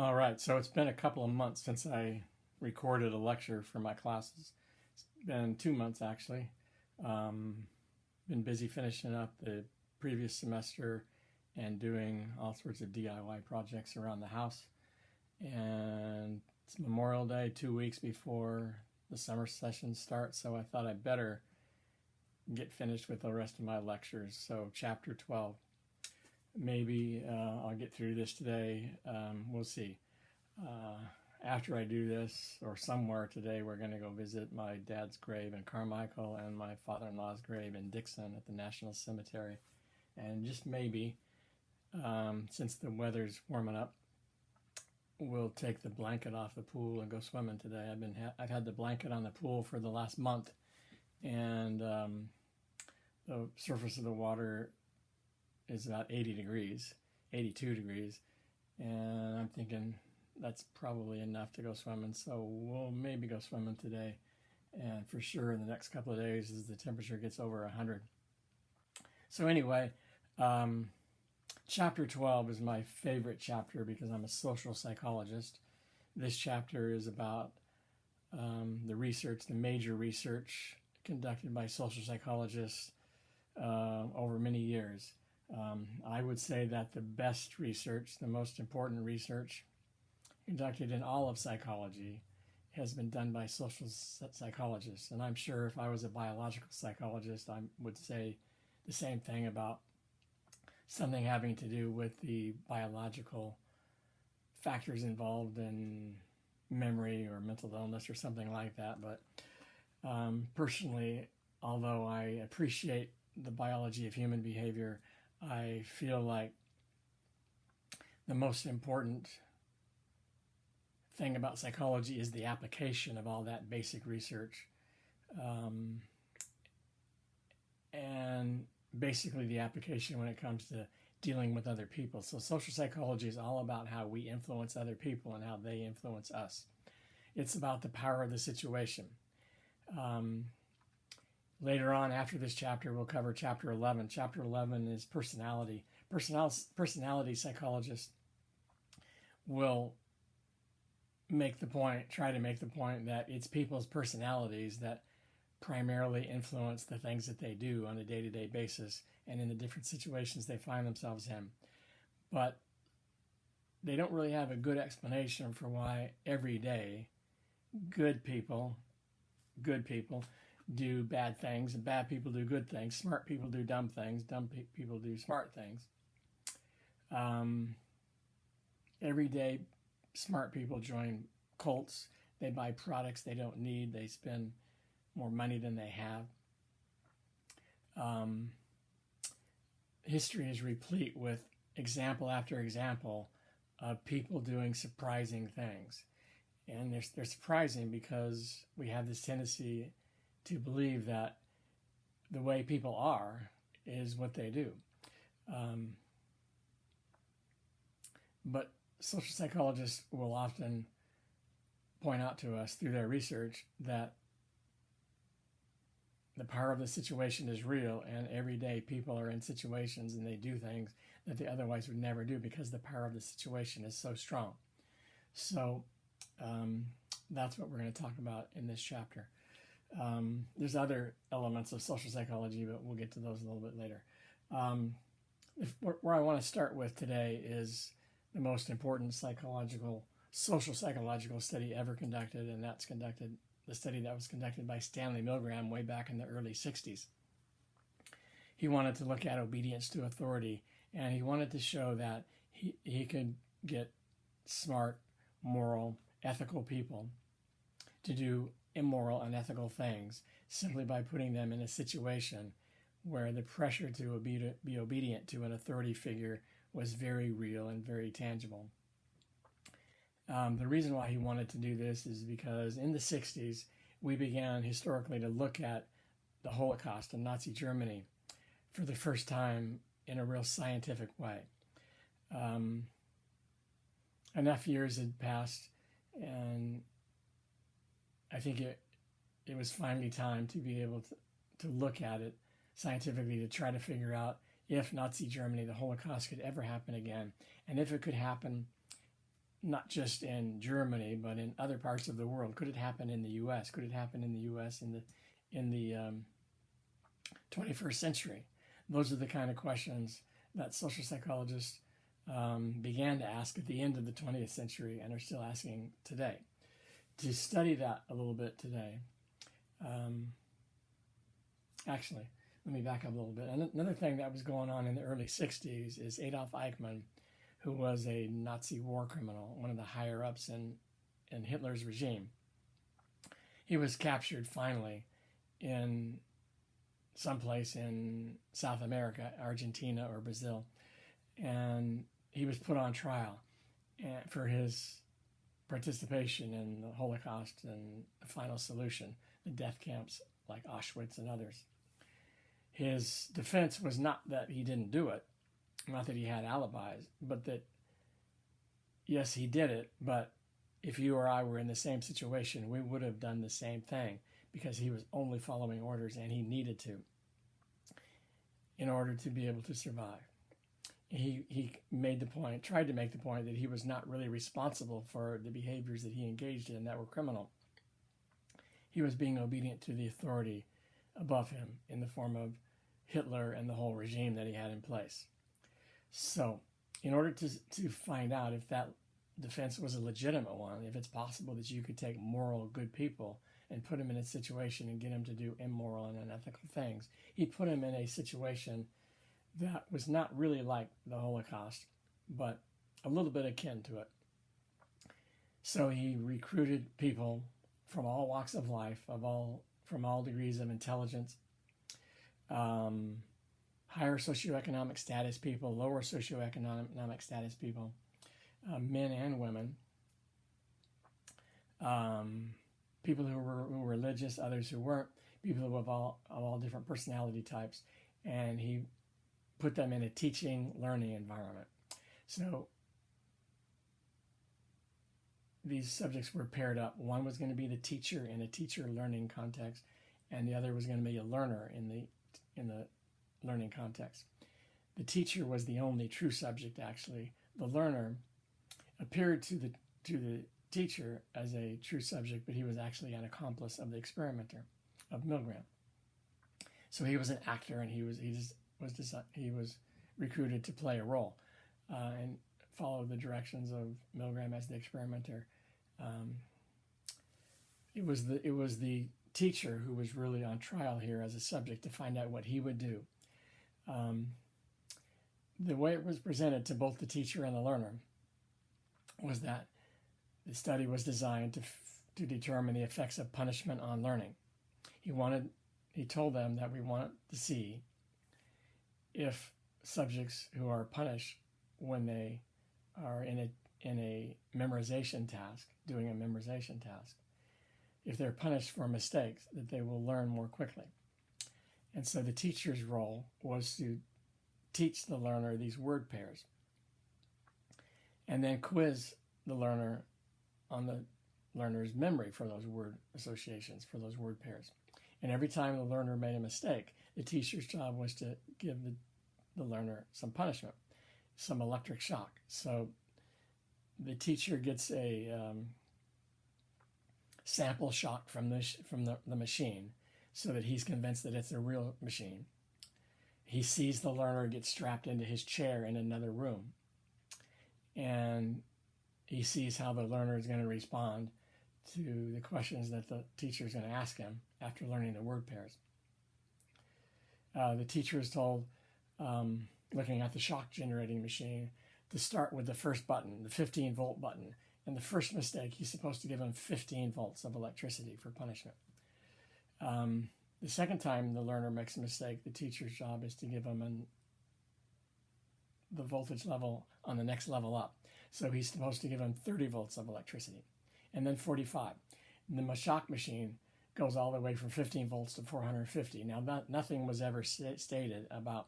All right, so it's been a couple of months since I recorded a lecture for my classes. It's been 2 months actually. Um, been busy finishing up the previous semester and doing all sorts of DIY projects around the house. And it's Memorial Day, 2 weeks before the summer session starts, so I thought I'd better get finished with the rest of my lectures. So, chapter 12. Maybe I'll get through this today. We'll see. Uh, After I do this, or somewhere today, we're going to go visit my dad's grave in Carmichael and my father-in-law's grave in Dixon at the National Cemetery. And just maybe, since the weather's warming up, we'll take the blanket off the pool and go swimming today. I've had the blanket on the pool for the last month, and the surface of the water is about 80 degrees, 82 degrees, and I'm thinking that's probably enough to go swimming, so we'll maybe go swimming today, and for sure in the next couple of days as the temperature gets over 100. So anyway, chapter 12 is my favorite chapter because I'm a social psychologist. This chapter is about the major research conducted by social psychologists over many years. I would say that the best research, the most important research conducted in all of psychology has been done by social psychologists. And I'm sure if I was a biological psychologist, I would say the same thing about something having to do with the biological factors involved in memory or mental illness or something like that. But personally, although I appreciate the biology of human behavior, I feel like the most important thing about psychology is the application of all that basic research. And basically the application when it comes to dealing with other people. So social psychology is all about how we influence other people and how they influence us. It's about the power of the situation. Later on, after this chapter, we'll cover chapter 11. Chapter 11 is personality. Personality psychologists will try to make the point that it's people's personalities that primarily influence the things that they do on a day-to-day basis and in the different situations they find themselves in. But they don't really have a good explanation for why every day good people do bad things, and bad people do good things. Smart people do dumb things. Dumb people do smart things. Every day, smart people join cults. They buy products they don't need. They spend more money than they have. History is replete with example after example of people doing surprising things. And they're surprising because we have this tendency to believe that the way people are is what they do. But social psychologists will often point out to us through their research that the power of the situation is real, and every day people are in situations and they do things that they otherwise would never do because the power of the situation is so strong. So that's what we're going to talk about in this chapter. There's other elements of social psychology, but we'll get to those a little bit later. Where I want to start with today is the most important social psychological study ever conducted, and that's the study that was conducted by Stanley Milgram way back in the early 60s. He wanted to look at obedience to authority, and he wanted to show that he could get smart, moral, ethical people to do immoral, unethical things simply by putting them in a situation where the pressure to be obedient to an authority figure was very real and very tangible. The reason why he wanted to do this is because in the 60s, we began historically to look at the Holocaust in Nazi Germany for the first time in a real scientific way. Enough years had passed, and I think it was finally time to be able to look at it scientifically to try to figure out if Nazi Germany, the Holocaust, could ever happen again, and if it could happen not just in Germany, but in other parts of the world? Could it happen in the U.S.? Could it happen in the U.S. in the 21st century? Those are the kind of questions that social psychologists began to ask at the end of the 20th century and are still asking today. To study that a little bit today, actually, let me back up a little bit. Another thing that was going on in the early 60s is Adolf Eichmann, who was a Nazi war criminal, one of the higher-ups in Hitler's regime. He was captured finally in someplace in South America, Argentina or Brazil, and he was put on trial for his participation in the Holocaust and the final solution, the death camps like Auschwitz and others. His defense was not that he didn't do it, not that he had alibis, but that, yes, he did it, but if you or I were in the same situation, we would have done the same thing because he was only following orders and he needed to in order to be able to survive. He made the point, tried to make the point that he was not really responsible for the behaviors that he engaged in that were criminal. He was being obedient to the authority above him in the form of Hitler and the whole regime that he had in place. So, in order to find out if that defense was a legitimate one, if it's possible that you could take moral, good people and put them in a situation and get them to do immoral and unethical things, he put him in a situation that was not really like the Holocaust, but a little bit akin to it. So he recruited people from all walks of life, from all degrees of intelligence, higher socioeconomic status people, lower socioeconomic status people, men and women, people who were religious, others who weren't, people of all different personality types, and he put them in a teaching, learning environment. So these subjects were paired up. One was going to be the teacher in a teacher-learning context, and the other was going to be a learner in the learning context. The teacher was the only true subject, actually. The learner appeared to the teacher as a true subject, but he was actually an accomplice of the experimenter, of Milgram. So he was an actor, and he was recruited to play a role and follow the directions of Milgram as the experimenter. It was the teacher who was really on trial here as a subject to find out what he would do. The way it was presented to both the teacher and the learner was that the study was designed to determine the effects of punishment on learning. He told them that we wanted to see if subjects who are punished when they are in a memorization task, doing a memorization task, if they're punished for mistakes, that they will learn more quickly. And so the teacher's role was to teach the learner these word pairs and then quiz the learner on the learner's memory for those word associations, for those word pairs. And every time the learner made a mistake, the teacher's job was to give the learner some punishment, some electric shock. So the teacher gets a sample shock from the machine so that he's convinced that it's a real machine. He sees the learner get strapped into his chair in another room, and he sees how the learner is going to respond to the questions that the teacher is going to ask him after learning the word pairs. The teacher is told, looking at the shock generating machine, to start with the first button, the 15-volt button. And the first mistake, he's supposed to give him 15 volts of electricity for punishment. The second time the learner makes a mistake, the teacher's job is to give him the voltage level on the next level up. So he's supposed to give him 30 volts of electricity, and then 45. And the shock machine goes all the way from 15 volts to 450. Now, nothing was ever stated about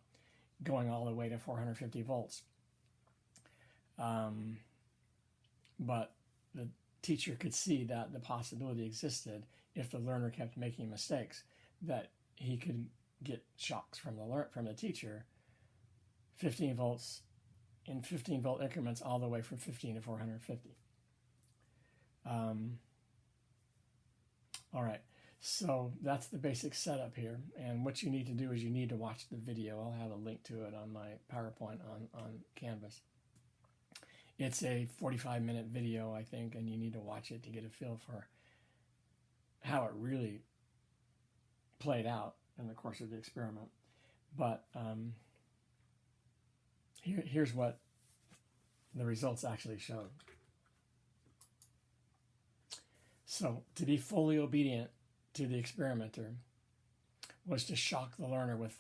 going all the way to 450 volts. But the teacher could see that the possibility existed if the learner kept making mistakes, that he could get shocks from the teacher, 15 volts in 15-volt increments all the way from 15 to 450. All right, so that's the basic setup here. And what you need to do is you need to watch the video. I'll have a link to it on my PowerPoint on Canvas. It's a 45-minute video, I think, and you need to watch it to get a feel for how it really played out in the course of the experiment. But here's what the results actually showed. So to be fully obedient to the experimenter was to shock the learner with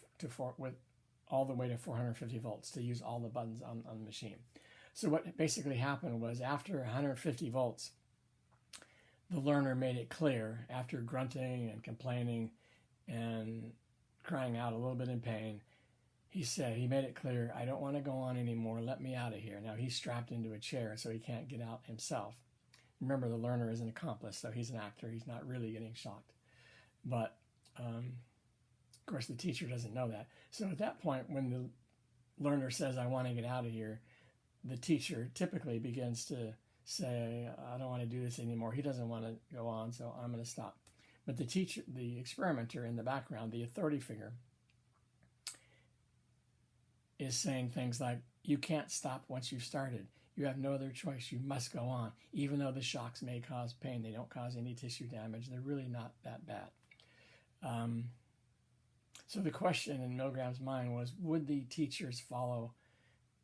all the way to 450 volts, to use all the buttons on the machine. So what basically happened was, after 150 volts, the learner made it clear, after grunting and complaining and crying out a little bit in pain, he made it clear, I don't want to go on anymore, let me out of here. Now he's strapped into a chair, so he can't get out himself. Remember, the learner is an accomplice, so he's an actor. He's not really getting shocked. But, of course, the teacher doesn't know that. So at that point, when the learner says, I want to get out of here, the teacher typically begins to say, I don't want to do this anymore. He doesn't want to go on, so I'm going to stop. But the teacher, the experimenter in the background, the authority figure, is saying things like, you can't stop once you've started. You have no other choice. You must go on. Even though the shocks may cause pain, they don't cause any tissue damage. They're really not that bad. So the question in Milgram's mind was, would the teachers follow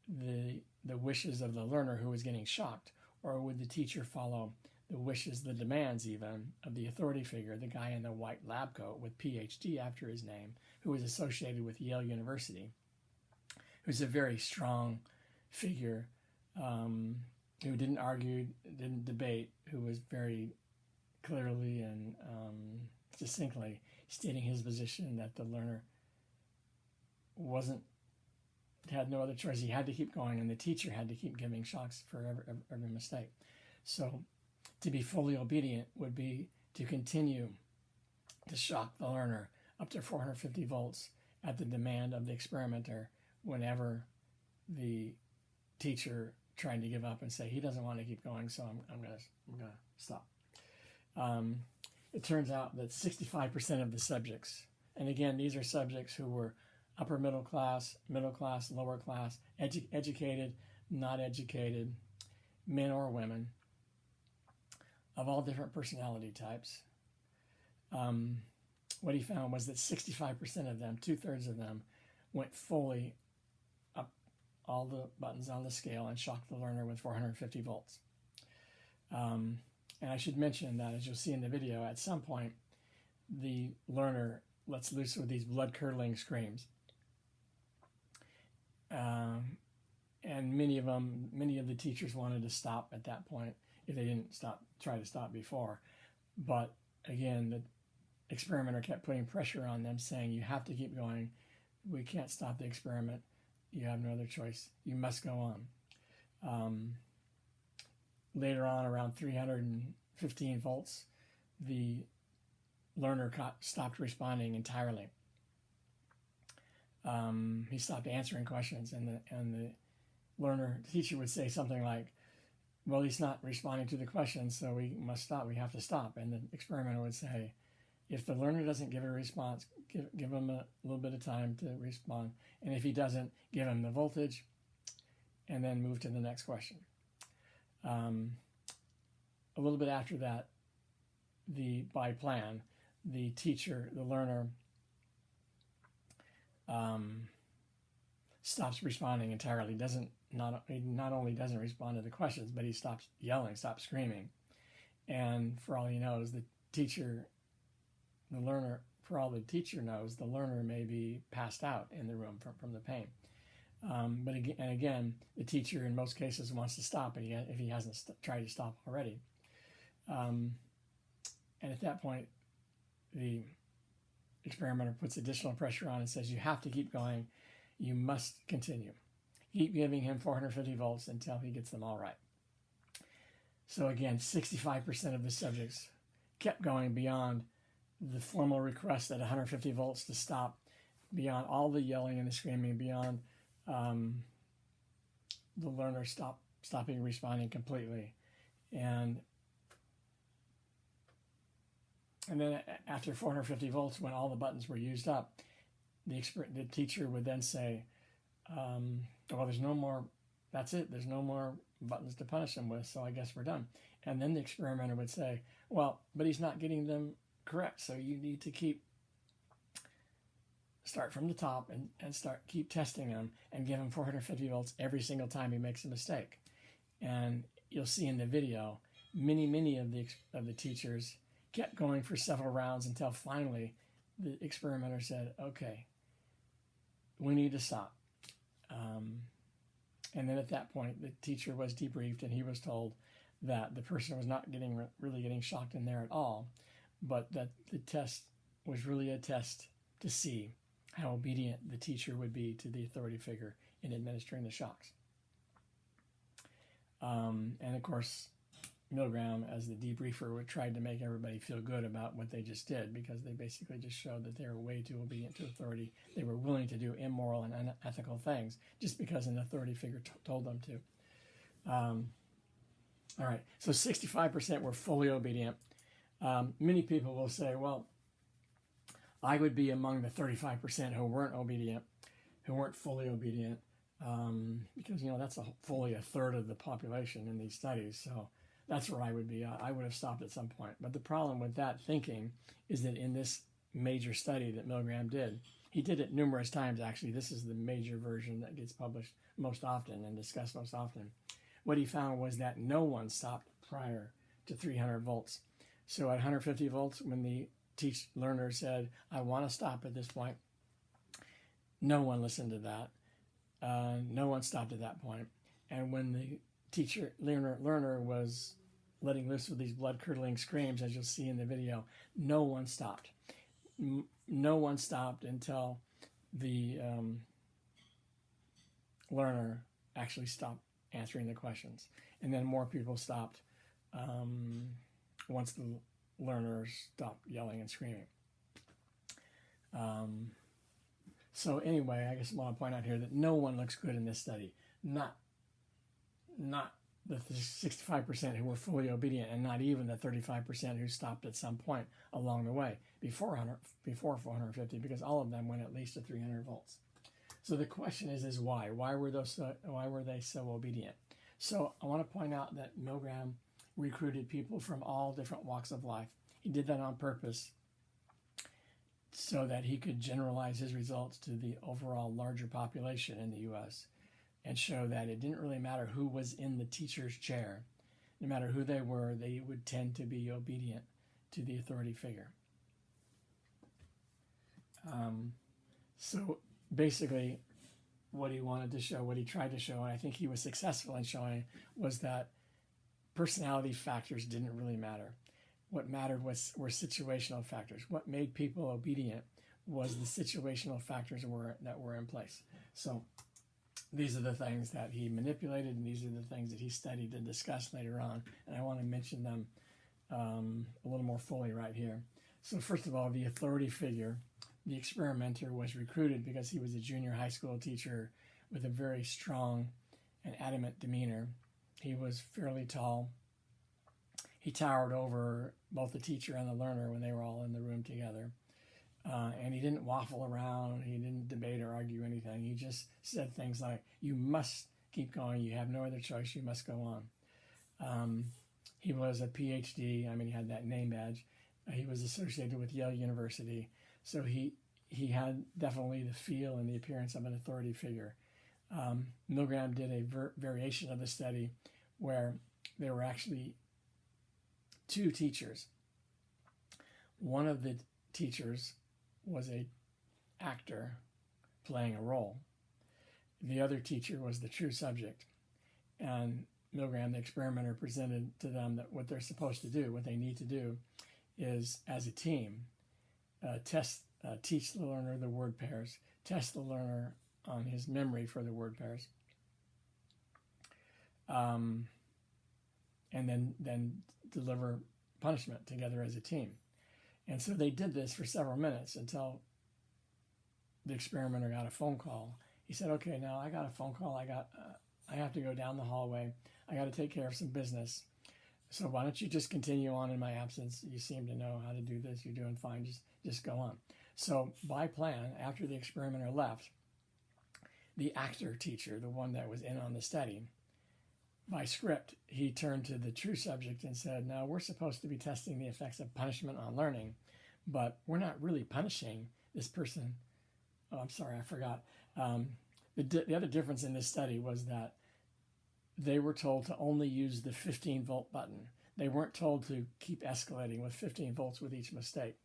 the wishes of the learner who was getting shocked, or would the teacher follow the wishes, the demands even, of the authority figure, the guy in the white lab coat with PhD after his name, who was associated with Yale University, who's a very strong figure, who didn't argue, didn't debate, who was very clearly and succinctly stating his position that the learner had no other choice. He had to keep going, and the teacher had to keep giving shocks for every mistake. So to be fully obedient would be to continue to shock the learner up to 450 volts at the demand of the experimenter whenever the teacher tried to give up and say he doesn't want to keep going, so I'm gonna stop. It turns out that 65% of the subjects, and again, these are subjects who were upper middle class, lower class, educated, not educated, men or women, of all different personality types. What he found was that 65% of them, 2/3 of them, went fully up all the buttons on the scale and shocked the learner with 450 volts. And I should mention that, as you'll see in the video, at some point, the learner lets loose with these blood-curdling screams. And many of the teachers wanted to stop at that point if they didn't try to stop before. But again, the experimenter kept putting pressure on them, saying, you have to keep going. We can't stop the experiment. You have no other choice. You must go on. Later on, around 315 volts, the learner stopped responding entirely. He stopped answering questions, and the teacher would say something like, well, he's not responding to the questions, so we must stop. We have to stop. And the experimenter would say, if the learner doesn't give a response, give him a little bit of time to respond. And if he doesn't, give him the voltage, and then move to the next question. A little bit after that, by plan, the learner stops responding entirely. Not only doesn't respond to the questions, but he stops yelling, stops screaming. And for all he knows, the learner may be passed out in the room from the pain. But again, the teacher in most cases wants to stop if he hasn't tried to stop already. And at that point, the experimenter puts additional pressure on and says, you have to keep going. You must continue. Keep giving him 450 volts until he gets them all right. So again, 65% of the subjects kept going beyond the formal request at 150 volts to stop, beyond all the yelling and the screaming, beyond the learner stopping responding completely. And And then after 450 volts, when all the buttons were used up, the teacher would then say, well, there's no more, that's it, there's no more buttons to punish him with, so I guess we're done. And then the experimenter would say, well, but he's not getting them correct, so you need to start from the top and keep testing him and give him 450 volts every single time he makes a mistake. And you'll see in the video, many of the teachers kept going for several rounds until finally the experimenter said, okay, we need to stop. And then at that point, the teacher was debriefed and he was told that the person was not really getting shocked in there at all, but that the test was really a test to see how obedient the teacher would be to the authority figure in administering the shocks. And of course, Milgram, as the debriefer, tried to make everybody feel good about what they just did, because they basically just showed that they were way too obedient to authority. They were willing to do immoral and unethical things just because an authority figure told them to. All right, so 65% were fully obedient. Many people will say, well, I would be among the 35% who weren't obedient, who weren't fully obedient, because, that's fully a third of the population in these studies. So that's where I would be. I would have stopped at some point. But the problem with that thinking is that in this major study that Milgram did, he did it numerous times, actually. This is the major version that gets published most often and discussed most often. What he found was that no one stopped prior to 300 volts. So at 150 volts, when the learner said, I want to stop at this point, no one listened to that. No one stopped at that point. And when the learner was letting loose with these blood-curdling screams, as you'll see in the video, no one stopped. No one stopped until the learner actually stopped answering the questions. And then more people stopped once the learner stopped yelling and screaming. So anyway, I guess I want to point out here that no one looks good in this study. Not the 65% who were fully obedient, and not even the 35% who stopped at some point along the way before 450, because all of them went at least to 300 volts. So the question is why? Why were they so obedient? So I want to point out that Milgram recruited people from all different walks of life. He did that on purpose so that he could generalize his results to the overall larger population in the U.S. and show that it didn't really matter who was in the teacher's chair. No matter who they were, they would tend to be obedient to the authority figure. So basically, what he wanted to show, what he tried to show, and I think he was successful in showing, was that personality factors didn't really matter. What mattered were situational factors. What made people obedient was the situational factors that were in place. So these are the things that he manipulated, and these are the things that he studied and discussed later on. And I want to mention them a little more fully right here. So first of all, the authority figure, the experimenter, was recruited because he was a junior high school teacher with a very strong and adamant demeanor. He was fairly tall. He towered over both the teacher and the learner when they were all in the room together. And he didn't waffle around. He didn't debate or argue anything. He just said things like, you must keep going. You have no other choice. You must go on. He was a PhD. I mean, he had that name badge. He was associated with Yale University. So he had definitely the feel and the appearance of an authority figure. Milgram did a variation of the study where there were actually two teachers. One of the teachers was an actor playing a role. The other teacher was the true subject. And Milgram, the experimenter, presented to them that what they're supposed to do, what they need to do, is, as a team, teach the learner the word pairs, test the learner on his memory for the word pairs, and then deliver punishment together as a team. And so they did this for several minutes until the experimenter got a phone call. He said, okay, now I got a phone call. I have to go down the hallway. I got to take care of some business. So why don't you just continue on in my absence? You seem to know how to do this. You're doing fine. Just go on. So by plan, after the experimenter left, the actor teacher, the one that was in on the study, by script, he turned to the true subject and said, now we're supposed to be testing the effects of punishment on learning, but we're not really punishing this person. Oh, I'm sorry, I forgot. The other difference in this study was that they were told to only use the 15-volt button. They weren't told to keep escalating with 15 volts with each mistake.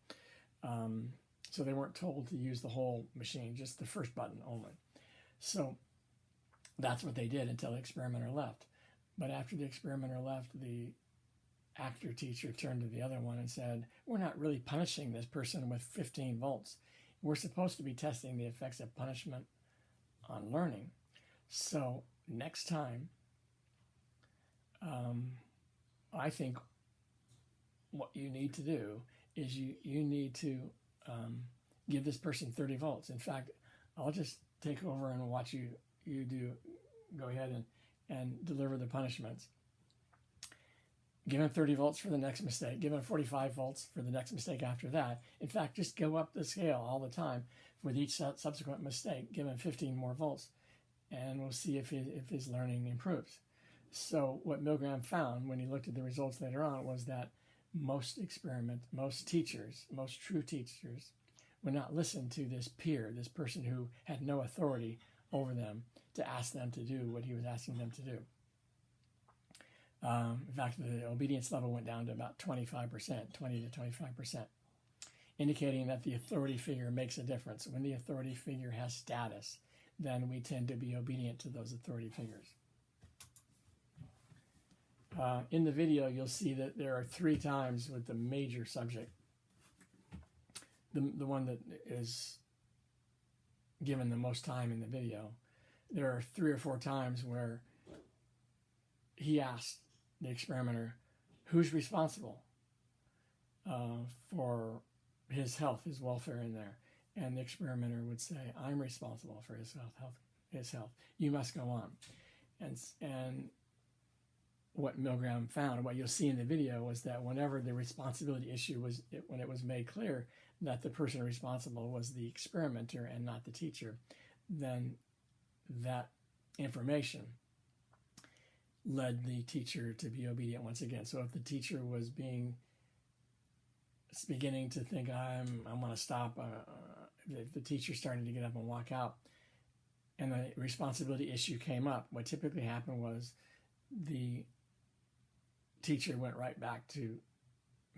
So they weren't told to use the whole machine, just the first button only. So that's what they did until the experimenter left. But after the experimenter left, the actor teacher turned to the other one and said, we're not really punishing this person with 15 volts. We're supposed to be testing the effects of punishment on learning. So next time, I think what you need to do is you need to give this person 30 volts. In fact, I'll just take over and watch you go ahead and deliver the punishments. Give him 30 volts for the next mistake. Give him 45 volts for the next mistake after that. In fact, just go up the scale all the time with each subsequent mistake. Give him 15 more volts, and we'll see if his learning improves. So what Milgram found when he looked at the results later on was that most teachers, most true teachers, would not listen to this peer, this person who had no authority over them to ask them to do what he was asking them to do. In fact, the obedience level went down to about 25%, 20 to 25%, indicating that the authority figure makes a difference. When the authority figure has status, then we tend to be obedient to those authority figures. In the video, you'll see that there are 3 times with the major subject, the one that is given the most time in the video. There are 3 or 4 times where he asked the experimenter, who's responsible for his health, his welfare in there? And the experimenter would say, I'm responsible for his health. You must go on. And what Milgram found, what you'll see in the video, was that whenever the responsibility issue when it was made clear that the person responsible was the experimenter and not the teacher, then that information led the teacher to be obedient once again. So if the teacher was beginning to think, I'm going to stop, if the teacher started to get up and walk out, and the responsibility issue came up, what typically happened was the teacher went right back to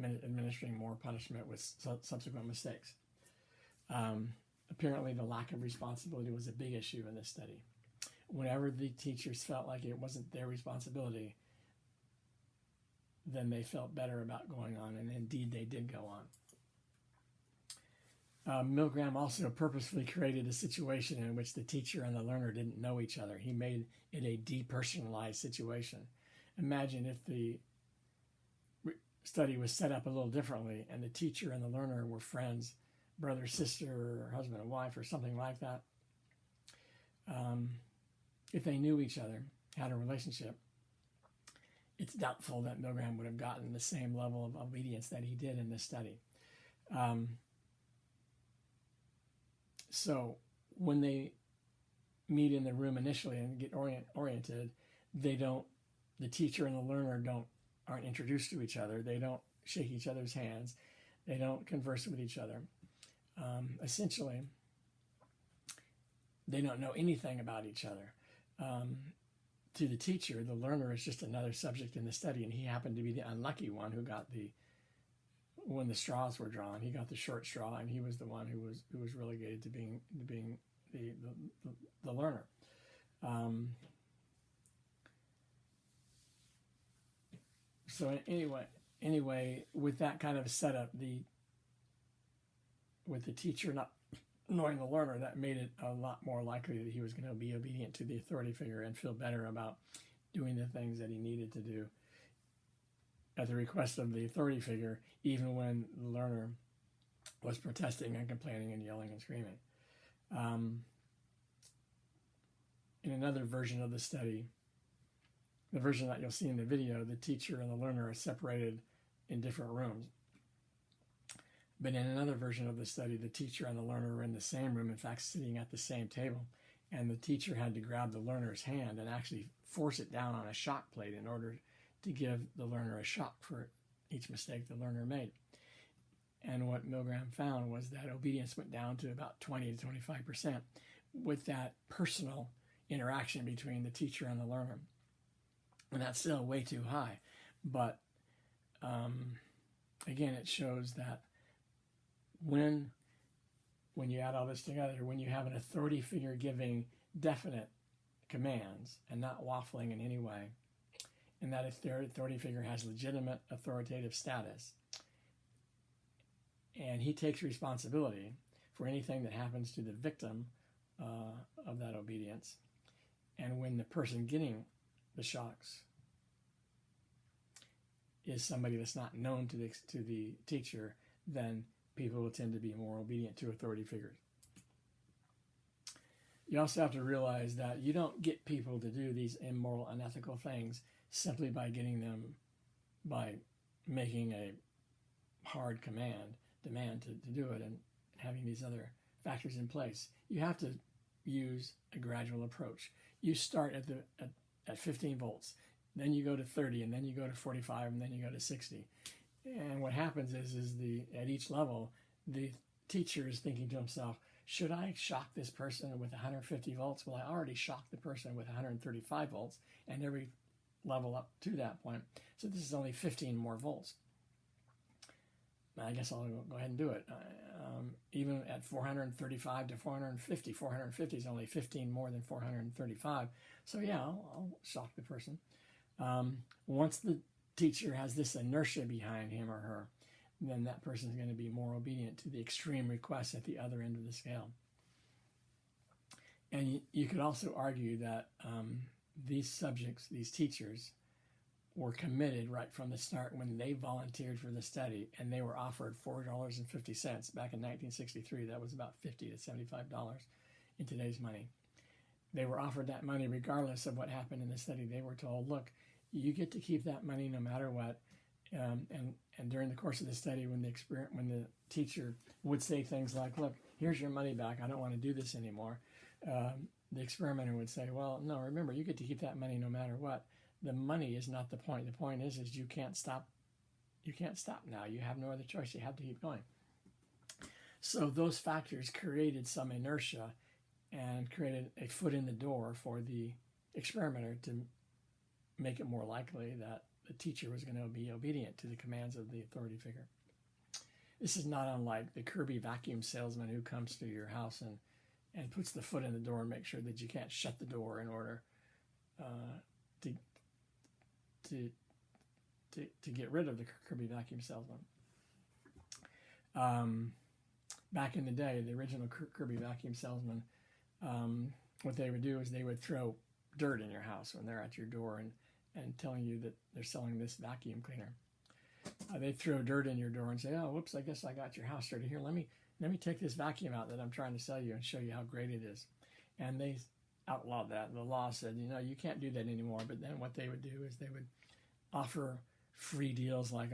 administering more punishment with subsequent mistakes. Apparently, the lack of responsibility was a big issue in this study. Whenever the teachers felt like it wasn't their responsibility, then they felt better about going on, and indeed they did go on. Milgram also purposefully created a situation in which the teacher and the learner didn't know each other. He made it a depersonalized situation. Imagine if the study was set up a little differently and the teacher and the learner were friends, brother, sister, or husband and wife, or something like that. If they knew each other, had a relationship, it's doubtful that Milgram would have gotten the same level of obedience that he did in this study. So when they meet in the room initially and get oriented, the teacher and the learner aren't introduced to each other. They don't shake each other's hands. They don't converse with each other. Essentially, they don't know anything about each other. To the teacher, the learner is just another subject in the study, and he happened to be the unlucky one who got when the straws were drawn, he got the short straw, and he was the one who was relegated to being the learner. So anyway, with that kind of setup, with the teacher not knowing the learner, that made it a lot more likely that he was going to be obedient to the authority figure and feel better about doing the things that he needed to do at the request of the authority figure, even when the learner was protesting and complaining and yelling and screaming. In another version of the study, the version that you'll see in the video, the teacher and the learner are separated in different rooms. But in another version of the study, the teacher and the learner were in the same room, in fact, sitting at the same table. And the teacher had to grab the learner's hand and actually force it down on a shock plate in order to give the learner a shock for each mistake the learner made. And what Milgram found was that obedience went down to about 20 to 25% with that personal interaction between the teacher and the learner. And that's still way too high. But again, it shows that when you add all this together, when you have an authority figure giving definite commands and not waffling in any way, and that authority figure has legitimate authoritative status, and he takes responsibility for anything that happens to the victim of that obedience, and when the person getting the shocks is somebody that's not known to the teacher, then people will tend to be more obedient to authority figures. You also have to realize that you don't get people to do these immoral, unethical things simply by making a hard demand to do it and having these other factors in place. You have to use a gradual approach. You start at 15 volts, then you go to 30, and then you go to 45, and then you go to 60. And what happens is at each level, the teacher is thinking to himself, should I shock this person with 150 volts? Well, I already shocked the person with 135 volts, and every level up to that point. So this is only 15 more volts. I guess I'll go ahead and do it. Even at 435 to 450, 450 is only 15 more than 435. So yeah, I'll shock the person. Once the teacher has this inertia behind him or her, then that person is going to be more obedient to the extreme requests at the other end of the scale. And you could also argue that these subjects, these teachers, were committed right from the start when they volunteered for the study, and they were offered $4.50 back in 1963. That was about $50 to $75 in today's money. They were offered that money regardless of what happened in the study. They were told, look, you get to keep that money no matter what. And during the course of the study, when the teacher would say things like, look, here's your money back, I don't want to do this anymore, the experimenter would say, well, no, remember, you get to keep that money no matter what. The money is not the point. The point is you can't stop. You can't stop now. You have no other choice. You have to keep going. So those factors created some inertia and created a foot in the door for the experimenter to make it more likely that the teacher was going to be obedient to the commands of the authority figure. This is not unlike the Kirby vacuum salesman who comes to your house and puts the foot in the door and makes sure that you can't shut the door in order to get rid of the Kirby vacuum salesman. Back in the day, the original Kirby vacuum salesman, what they would do is they would throw dirt in your house when they're at your door and telling you that they're selling this vacuum cleaner. They'd throw dirt in your door and say, oh, whoops, I guess I got your house dirty. Here, let me take this vacuum out that I'm trying to sell you and show you how great it is. And they outlawed that. The law said, you can't do that anymore. But then what they would do is they would offer free deals like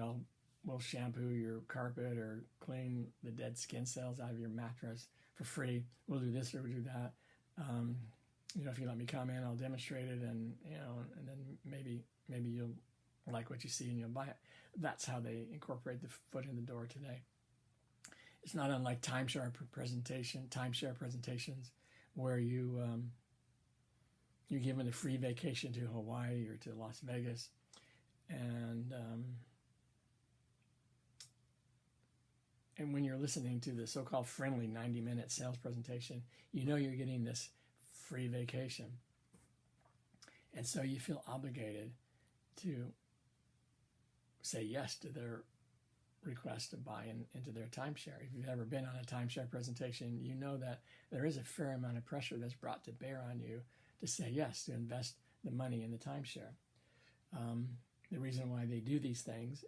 we'll shampoo your carpet or clean the dead skin cells out of your mattress for free. We'll do this or we'll do that. If you let me come in, I'll demonstrate it, and then maybe you'll like what you see and you'll buy it. That's how they incorporate the foot in the door today. It's not unlike timeshare presentations where you're given a free vacation to Hawaii or to Las Vegas, and when you're listening to the so-called friendly 90-minute sales presentation, you're getting this free vacation, and so you feel obligated to say yes to their request to buy into their timeshare. If you've ever been on a timeshare presentation, you know that there is a fair amount of pressure that's brought to bear on you to say yes, to invest the money in the timeshare. The reason why they do these things,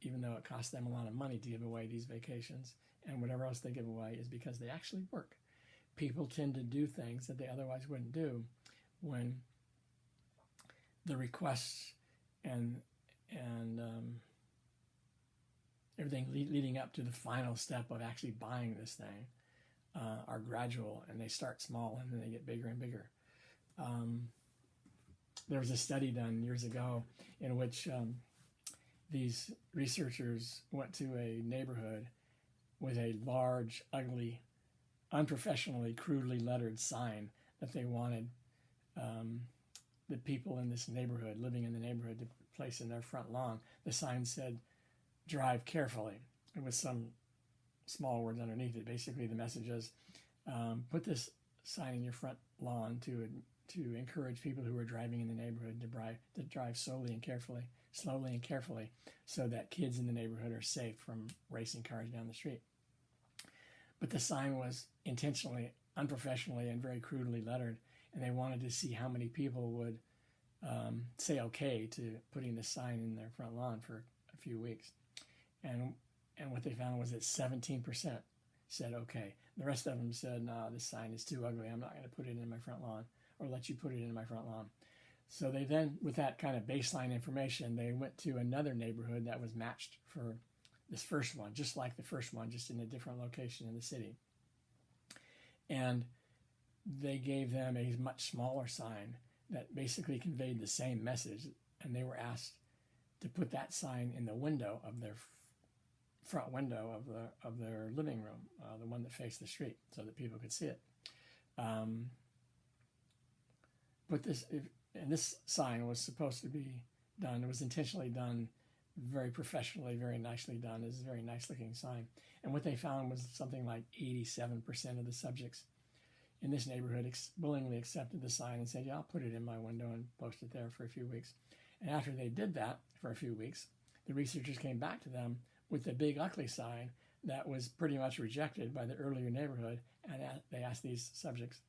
even though it costs them a lot of money to give away these vacations and whatever else they give away, is because they actually work. People tend to do things that they otherwise wouldn't do when the requests and everything leading up to the final step of actually buying this thing are gradual, and they start small and then they get bigger and bigger. There was a study done years ago in which these researchers went to a neighborhood with a large, ugly, unprofessionally, crudely lettered sign that they wanted the people in this neighborhood, living in the neighborhood, to place in their front lawn. The sign said, "Drive carefully," and with some small words underneath it. Basically, the message is, put this sign in your front lawn to encourage people who are driving in the neighborhood to drive slowly and carefully, so that kids in the neighborhood are safe from racing cars down the street. But the sign was intentionally, unprofessionally, and very crudely lettered, and they wanted to see how many people would say okay to putting the sign in their front lawn for a few weeks. And what they found was that 17% said okay. The rest of them said, "No, this sign is too ugly. I'm not going to put it in my front lawn, or let you put it in my front lawn." So they then, with that kind of baseline information, they went to another neighborhood that was matched for this first one, just like the first one, just in a different location in the city. And they gave them a much smaller sign that basically conveyed the same message, and they were asked to put that sign in the window of their front window of their living room, the one that faced the street, so that people could see it. This sign was supposed to be done. It was intentionally done very professionally, very nicely done. It's a very nice looking sign. And what they found was something like 87% of the subjects in this neighborhood willingly accepted the sign and said, "Yeah, I'll put it in my window and post it there for a few weeks." And after they did that for a few weeks, the researchers came back to them with the big ugly sign that was pretty much rejected by the earlier neighborhood, and they asked these subjects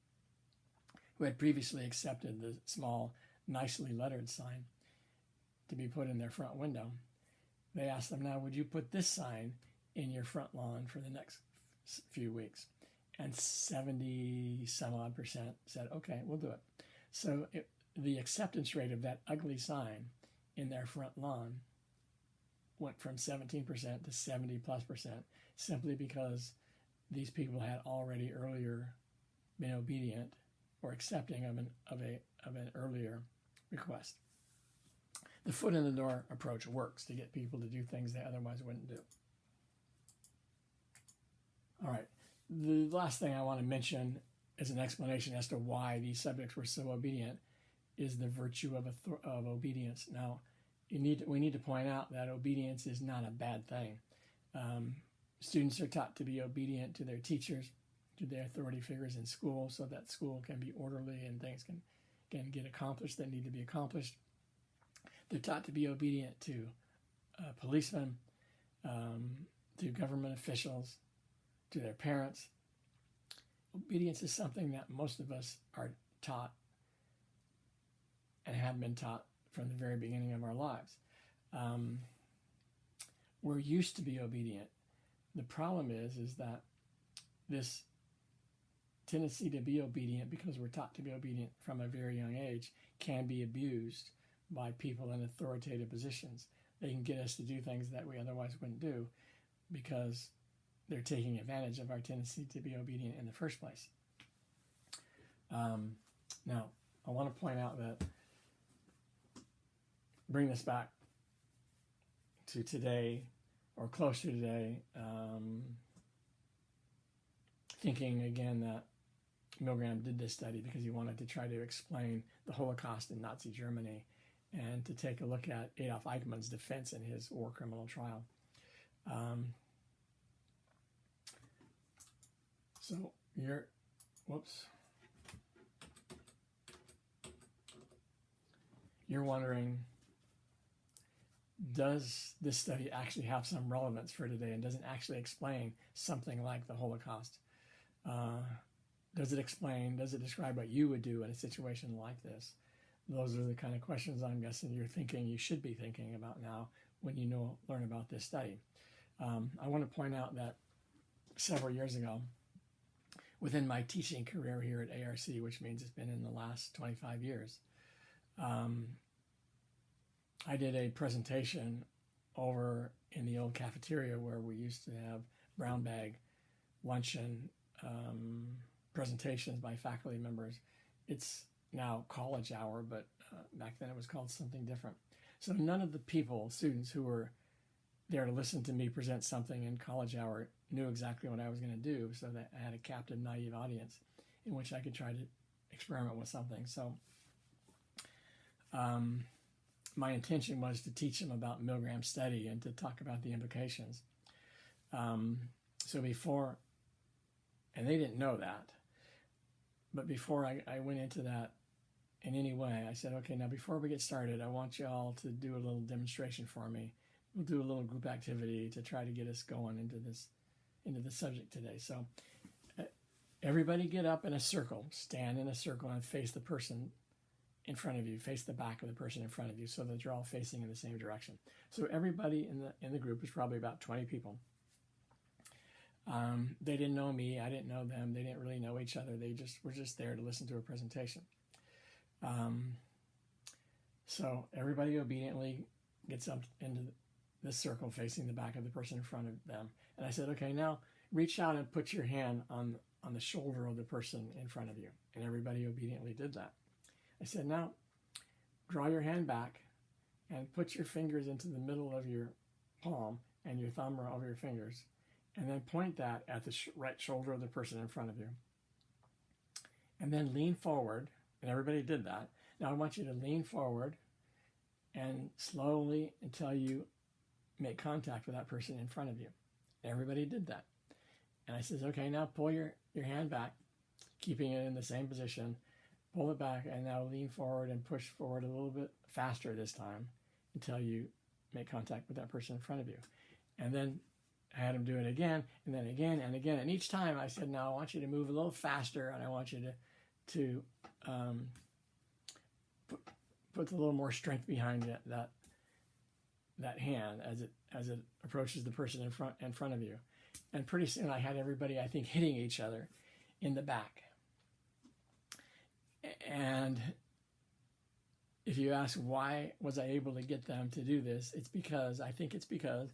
who had previously accepted the small, nicely lettered sign to be put in their front window. They asked them, "Now, would you put this sign in your front lawn for the next few weeks?" And 70-some-odd% said, "Okay, we'll do it." So the acceptance rate of that ugly sign in their front lawn went from 17% to 70+%, simply because these people had already earlier been obedient or accepting of an earlier request. The foot in the door approach works to get people to do things they otherwise wouldn't do. All right. The last thing I want to mention as an explanation as to why these subjects were so obedient is the virtue of obedience. Now, we need to point out that obedience is not a bad thing. Students are taught to be obedient to their teachers, to their authority figures in school, so that school can be orderly and things can get accomplished that need to be accomplished. They're taught to be obedient to policemen, to government officials, to their parents. Obedience is something that most of us are taught and have been taught from the very beginning of our lives. We're used to be obedient. The problem is that this tendency to be obedient, because we're taught to be obedient from a very young age, can be abused by people in authoritative positions. They can get us to do things that we otherwise wouldn't do because they're taking advantage of our tendency to be obedient in the first place. Now, I want to point out that, bring this back to today, or close to today, thinking again that Milgram did this study because he wanted to try to explain the Holocaust in Nazi Germany and to take a look at Adolf Eichmann's defense in his war criminal trial. So you're wondering, does this study actually have some relevance for today, and does it actually explain something like the Holocaust? Does it describe what you would do in a situation like this? Those are the kind of questions I'm guessing you should be thinking about now when you learn about this study. I want to point out that several years ago, within my teaching career here at ARC, which means it's been in the last 25 years, I did a presentation over in the old cafeteria where we used to have brown bag luncheon presentations by faculty members. It's now college hour, but back then it was called something different. So none of the students who were there to listen to me present something in college hour knew exactly what I was going to do, so that I had a captive, naive audience in which I could try to experiment with something. So my intention was to teach them about Milgram study and to talk about the implications. So before, and they didn't know that, but before I went into that in any way, I said, okay, now before we get started, I want you all to do a little demonstration for me. We'll do a little group activity to try to get us going into the subject today. So everybody get up in a circle, stand in a circle and face the person in front of you, face the back of the person in front of you so that you're all facing in the same direction. So everybody in the group is probably about 20 people. They didn't know me, I didn't know them, they didn't really know each other, they were just there to listen to a presentation. So everybody obediently gets up into this circle facing the back of the person in front of them. And I said, okay, now reach out and put your hand on the shoulder of the person in front of you. And everybody obediently did that. I said, now draw your hand back and put your fingers into the middle of your palm and your thumb over your fingers, and then point that at the right shoulder of the person in front of you. And then lean forward, and everybody did that. Now I want you to lean forward and slowly until you make contact with that person in front of you. Everybody did that. And I says, okay, now pull your hand back, keeping it in the same position. Pull it back and now lean forward and push forward a little bit faster this time until you make contact with that person in front of you. And then I had them do it again, and then again and again. And each time I said, now I want you to move a little faster, and I want you to put a little more strength behind that hand as it approaches the person in front of you. And pretty soon I had everybody, I think, hitting each other in the back. And if you ask why was I able to get them to do this, I think it's because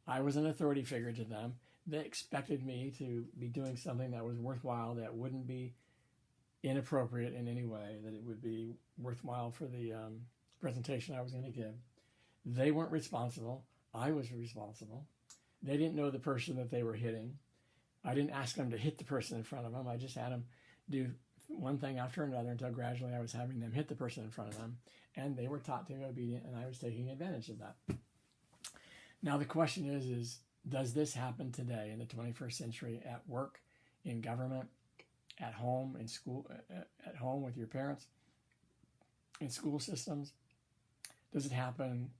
I was an authority figure to them. They expected me to be doing something that was worthwhile, that wouldn't be inappropriate in any way, that it would be worthwhile for the presentation I was going to give. They weren't responsible. I was responsible. They didn't know the person that they were hitting. I didn't ask them to hit the person in front of them. I just had them do one thing after another until gradually I was having them hit the person in front of them. And they were taught to be obedient, and I was taking advantage of that. Now the question is does this happen today in the 21st century at work, in government, at home, in school, at home with your parents, in school systems? Does it happen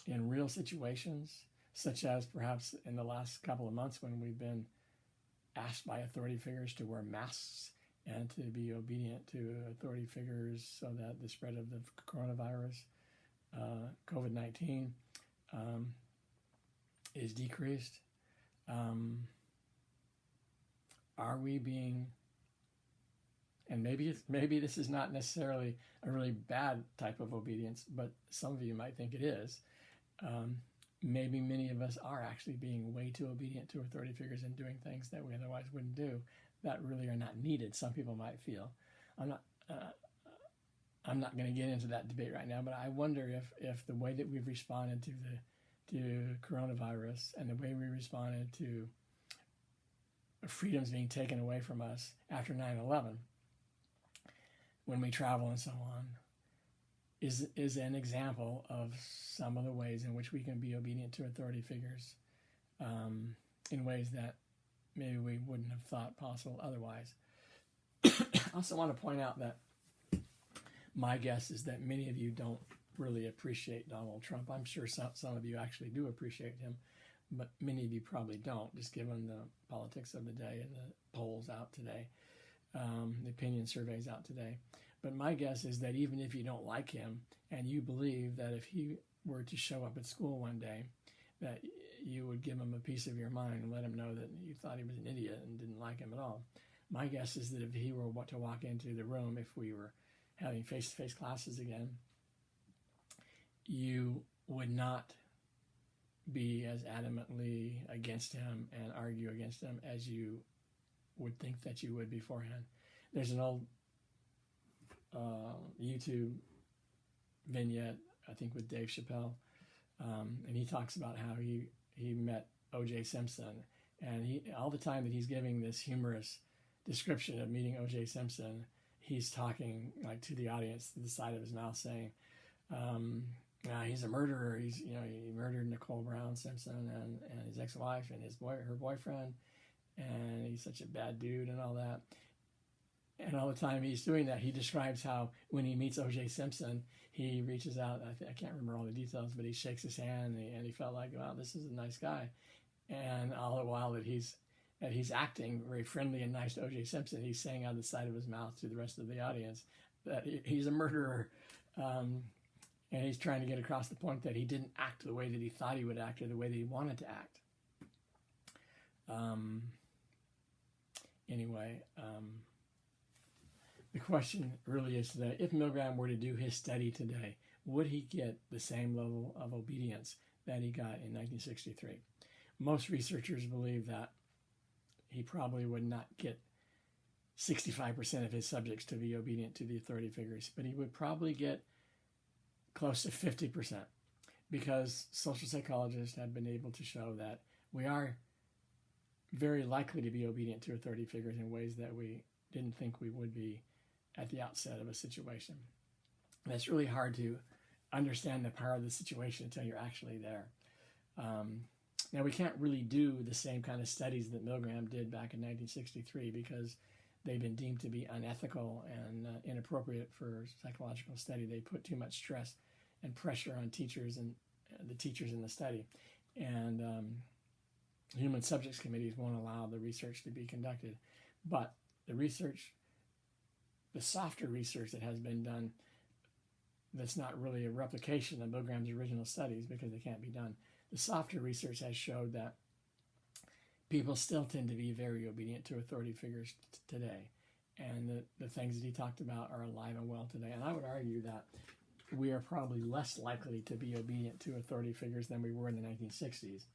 in real situations, such as perhaps in the last couple of months when we've been asked by authority figures to wear masks and to be obedient to authority figures so that the spread of the coronavirus, COVID-19, is decreased? Are we being, and maybe this is not necessarily a really bad type of obedience, but some of you might think it is. Maybe many of us are actually being way too obedient to authority figures and doing things that we otherwise wouldn't do that really are not needed. Some people might feel. I'm not going to get into that debate right now, but I wonder if the way that we've responded to coronavirus and the way we responded to freedoms being taken away from us after 9/11, when we travel and so on, is an example of some of the ways in which we can be obedient to authority figures in ways that maybe we wouldn't have thought possible otherwise. I also want to point out that my guess is that many of you don't really appreciate Donald Trump. I'm sure some of you actually do appreciate him, but many of you probably don't, just given the politics of the day and the polls out today, the opinion surveys out today. But my guess is that even if you don't like him and you believe that if he were to show up at school one day, that you would give him a piece of your mind and let him know that you thought he was an idiot and didn't like him at all. My guess is that if he were to walk into the room, if we were having face-to-face classes again, you would not be as adamantly against him and argue against him as you would think that you would beforehand. There's an old YouTube vignette, I think with Dave Chappelle, and he talks about how he met O.J. Simpson, and all the time that he's giving this humorous description of meeting O.J. Simpson, he's talking like to the audience to the side of his mouth, saying, he's a murderer. He murdered Nicole Brown Simpson and his ex-wife and her boyfriend, and he's such a bad dude and all that. And all the time he's doing that, he describes how when he meets O.J. Simpson, he reaches out. I can't remember all the details, but he shakes his hand, and he felt like, wow, this is a nice guy. And all the while that he's acting very friendly and nice to O.J. Simpson, he's saying out of the side of his mouth to the rest of the audience that he's a murderer. And he's trying to get across the point that he didn't act the way that he thought he would act or the way that he wanted to act. The question really is today, if Milgram were to do his study today, would he get the same level of obedience that he got in 1963? Most researchers believe that he probably would not get 65% of his subjects to be obedient to the authority figures, but he would probably get close to 50%, because social psychologists have been able to show that we are very likely to be obedient to authority figures in ways that we didn't think we would be at the outset of a situation. And it's really hard to understand the power of the situation until you're actually there. Now, we can't really do the same kind of studies that Milgram did back in 1963 because they've been deemed to be unethical and inappropriate for psychological study. They put too much stress and pressure on teachers and the teachers in the study. And human subjects committees won't allow the research to be conducted. But the softer research that has been done, that's not really a replication of Milgram's original studies because they can't be done. The softer research has showed that people still tend to be very obedient to authority figures today. And the things that he talked about are alive and well today. And I would argue that we are probably less likely to be obedient to authority figures than we were in the 1960s.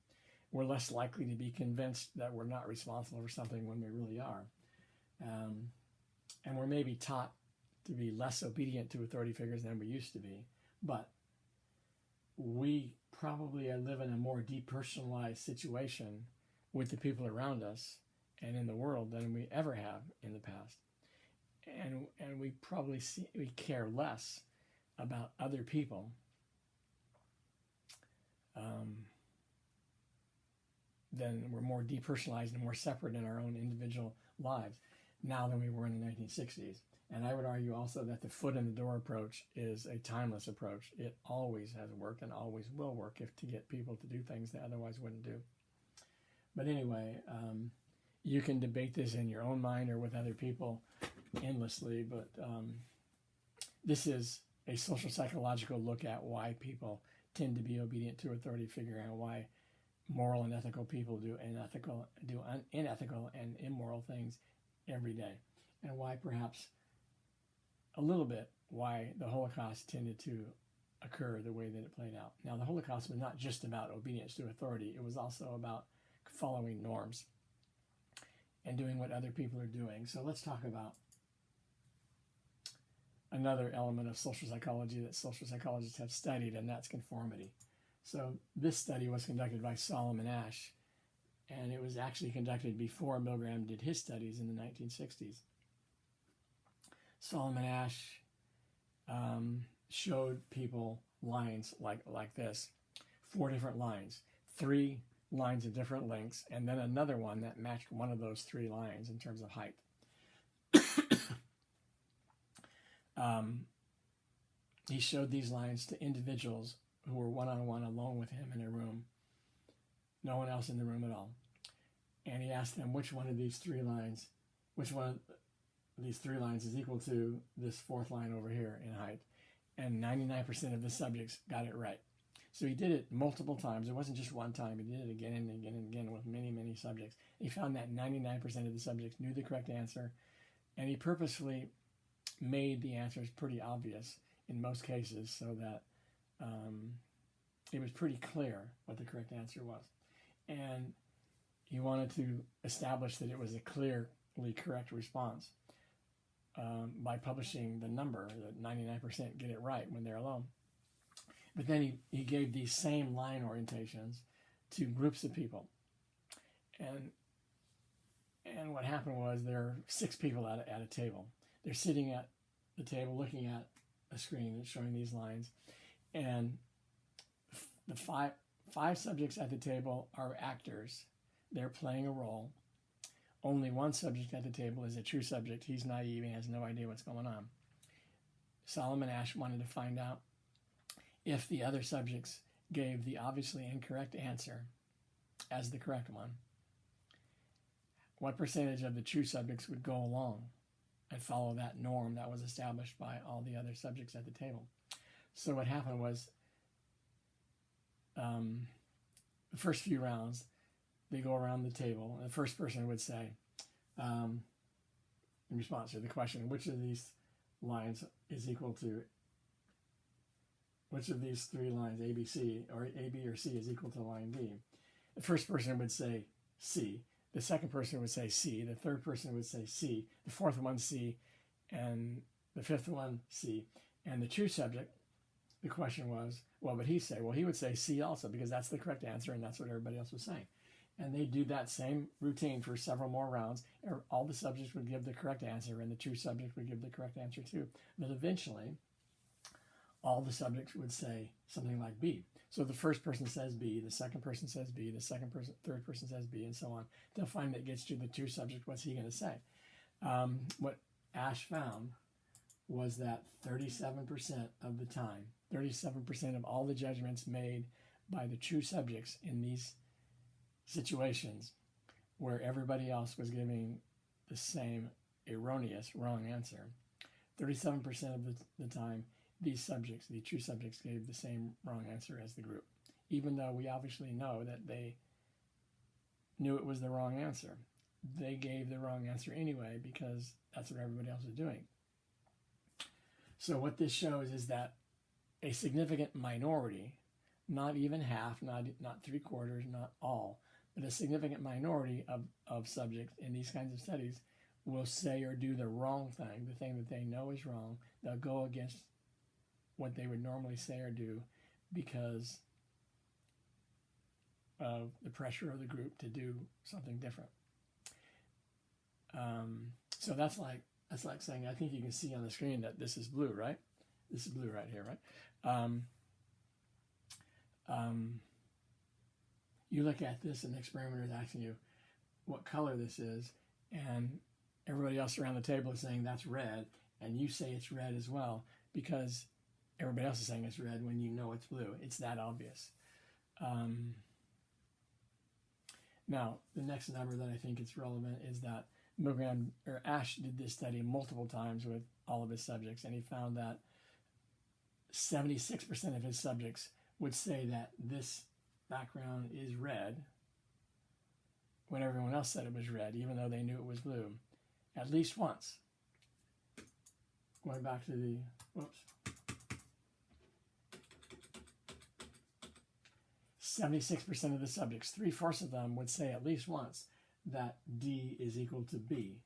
We're less likely to be convinced that we're not responsible for something when we really are. And we're maybe taught to be less obedient to authority figures than we used to be. But we probably live in a more depersonalized situation with the people around us and in the world than we ever have in the past. And we probably we care less about other people then we're more depersonalized and more separate in our own individual lives now than we were in the 1960s. And I would argue also that the foot in the door approach is a timeless approach. It always has worked and always will work to get people to do things they otherwise wouldn't do. But anyway, you can debate this in your own mind or with other people endlessly, but this is a social psychological look at why people tend to be obedient to authority figure and why moral and ethical people do unethical and immoral things every day, and why perhaps a little bit why the Holocaust tended to occur the way that it played out. Now, the Holocaust was not just about obedience to authority. It was also about following norms and doing what other people are doing. So let's talk about another element of social psychology that social psychologists have studied, and that's conformity. So this study was conducted by Solomon Asch, and it was actually conducted before Milgram did his studies in the 1960s. Solomon Asch showed people lines like this, 4 different lines, 3 lines of different lengths, and then another one that matched one of those 3 lines in terms of height. He showed these lines to individuals who were one-on-one alone with him in a room, no one else in the room at all. And he asked them which one of these 3 lines is equal to this 4th line over here in height. And 99% of the subjects got it right. So he did it multiple times. It wasn't just one time. He did it again and again and again with many, many subjects. He found that 99% of the subjects knew the correct answer, and he purposefully made the answers pretty obvious in most cases so that it was pretty clear what the correct answer was. And he wanted to establish that it was a clearly correct response by publishing the number, that 99% get it right when they're alone. But then he gave these same line orientations to groups of people. And what happened was there are 6 people at a table. They're sitting at the table looking at a screen that's showing these lines. And the five subjects at the table are actors. They're playing a role. Only one subject at the table is a true subject. He's naive and has no idea what's going on. Solomon Asch wanted to find out if the other subjects gave the obviously incorrect answer as the correct one, what percentage of the true subjects would go along and follow that norm that was established by all the other subjects at the table. So what happened was the first few rounds, they go around the table, and the first person would say, in response to the question, which of these lines is equal to, which of these 3 lines, A, B, C, or A, B, or C is equal to line D? The first person would say C. The second person would say C. The third person would say C. The fourth one, C. And the fifth one, C. And the true subject, the question was, what would he say? Well, he would say C also, because that's the correct answer, and that's what everybody else was saying. And they do that same routine for several more rounds. All the subjects would give the correct answer, and the true subject would give the correct answer too. But eventually, all the subjects would say something like B. So the first person says B, the second person says B, the third person says B, and so on. They'll find that gets to the true subject. What's he going to say? What Asch found was that 37% of the time, 37% of all the judgments made by the true subjects in these situations where everybody else was giving the same erroneous, wrong answer, 37% of the time, these subjects, the true subjects, gave the same wrong answer as the group, even though we obviously know that they knew it was the wrong answer. They gave the wrong answer anyway because that's what everybody else was doing. So what this shows is that a significant minority, not even half, not 3/4, not all, but a significant minority of subjects in these kinds of studies will say or do the wrong thing, the thing that they know is wrong. They'll go against what they would normally say or do because of the pressure of the group to do something different. So that's like saying, I think you can see on the screen that this is blue, right? This is blue right here, right? You look at this and the experimenter is asking you what color this is, and everybody else around the table is saying that's red, and you say it's red as well because everybody else is saying it's red when you know it's blue. It's that obvious. Now, the next number that I think is relevant is that Asch did this study multiple times with all of his subjects, and he found that 76% of his subjects would say that this background is red when everyone else said it was red, even though they knew it was blue, at least once. Going back to the, 76% of the subjects, 3/4 of them, would say at least once that D is equal to B,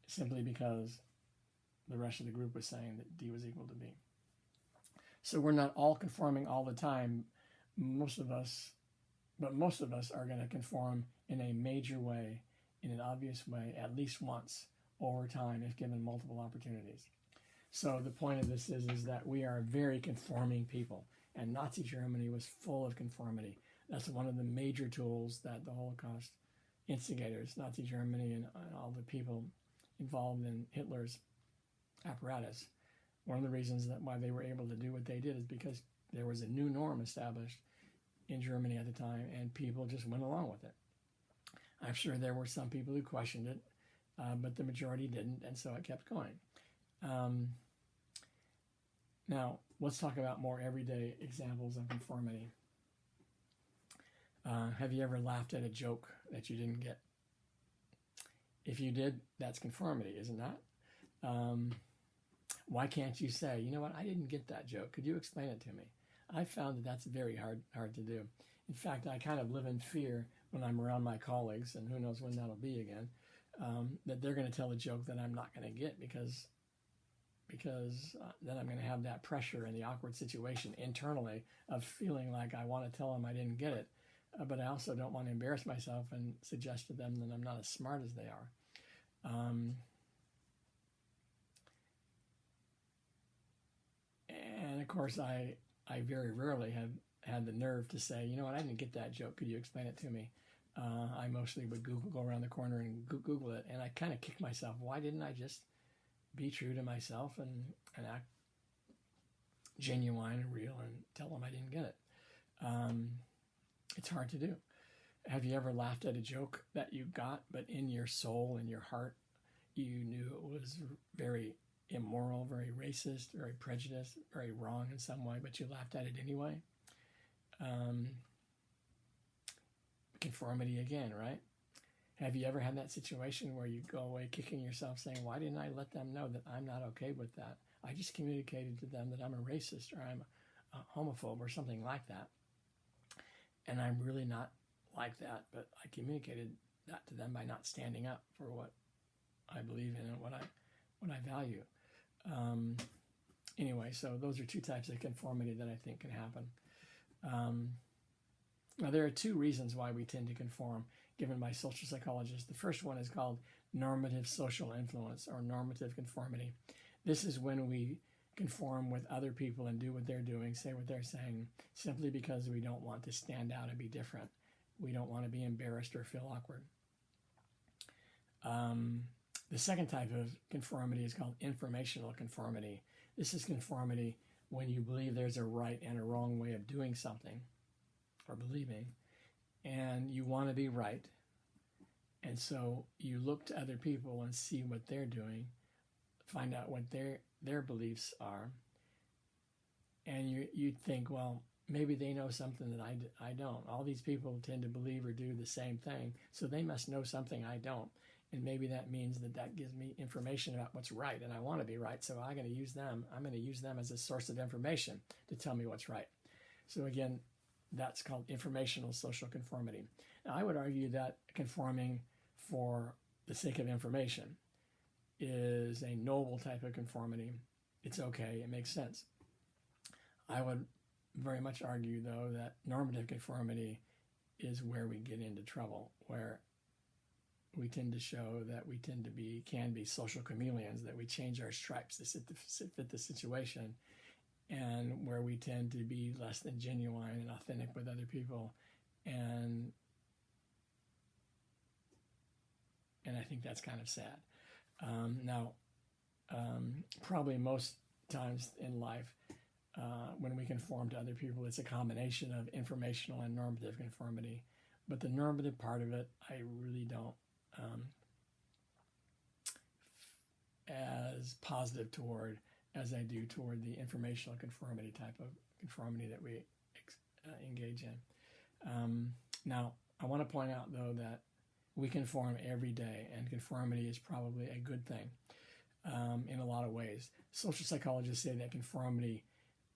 simply because the rest of the group was saying that D was equal to B. So we're not all conforming all the time. Most of us are going to conform in a major way, in an obvious way, at least once over time if given multiple opportunities. So the point of this is that we are very conforming people, and Nazi Germany was full of conformity. That's one of the major tools that the Holocaust instigators, Nazi Germany and all the people involved in Hitler's apparatus, one of the reasons that why they were able to do what they did is because there was a new norm established in Germany at the time, and people just went along with it. I'm sure there were some people who questioned it, but the majority didn't, and so it kept going. Now, let's talk about more everyday examples of conformity. Have you ever laughed at a joke that you didn't get? If you did, that's conformity, isn't that? Why can't you say, you know what, I didn't get that joke. Could you explain it to me? I found that that's very hard to do. In fact, I kind of live in fear when I'm around my colleagues, and who knows when that'll be again, that they're going to tell a joke that I'm not going to get because then I'm going to have that pressure and the awkward situation internally of feeling like I want to tell them I didn't get it, but I also don't want to embarrass myself and suggest to them that I'm not as smart as they are. And of course, I very rarely have had the nerve to say, you know what, I didn't get that joke. Could you explain it to me? I mostly would go around the corner and Google it, and I kind of kick myself. Why didn't I just be true to myself and act genuine and real and tell them I didn't get it? It's hard to do. Have you ever laughed at a joke that you got, but in your soul, in your heart, you knew it was very immoral, very racist, very prejudiced, very wrong in some way, but you laughed at it anyway? Conformity again, right? Have you ever had that situation where you go away kicking yourself saying, why didn't I let them know that I'm not okay with that? I just communicated to them that I'm a racist or I'm a homophobe or something like that. And I'm really not like that, but I communicated that to them by not standing up for what I believe in and what I value. Anyway, so those are two types of conformity that I think can happen. Now, there are two reasons why we tend to conform, given by social psychologists. The first one is called normative social influence, or normative conformity. This is when we conform with other people and do what they're doing, say what they're saying, simply because we don't want to stand out and be different. We don't want to be embarrassed or feel awkward. The second type of conformity is called informational conformity. This is conformity when you believe there's a right and a wrong way of doing something or believing, and you want to be right. And so you look to other people and see what they're doing, find out what their beliefs are, and you think, well, maybe they know something that I don't. All these people tend to believe or do the same thing, so they must know something I don't. And maybe that means that gives me information about what's right, and I want to be right, so I'm going to use them as a source of information to tell me what's right. So again, that's called informational social conformity. Now, I would argue that conforming for the sake of information is a noble type of conformity. It's okay, it makes sense. I would very much argue, though, that normative conformity is where we get into trouble, where we tend to show that we can be social chameleons, that we change our stripes to fit the situation, and where we tend to be less than genuine and authentic with other people. And I think that's kind of sad. Probably most times in life, when we conform to other people, it's a combination of informational and normative conformity. But the normative part of it, I really don't as positive toward as I do toward the informational conformity type of conformity that we engage in. Now, I want to point out, though, that we conform every day, and conformity is probably a good thing in a lot of ways. Social psychologists say that conformity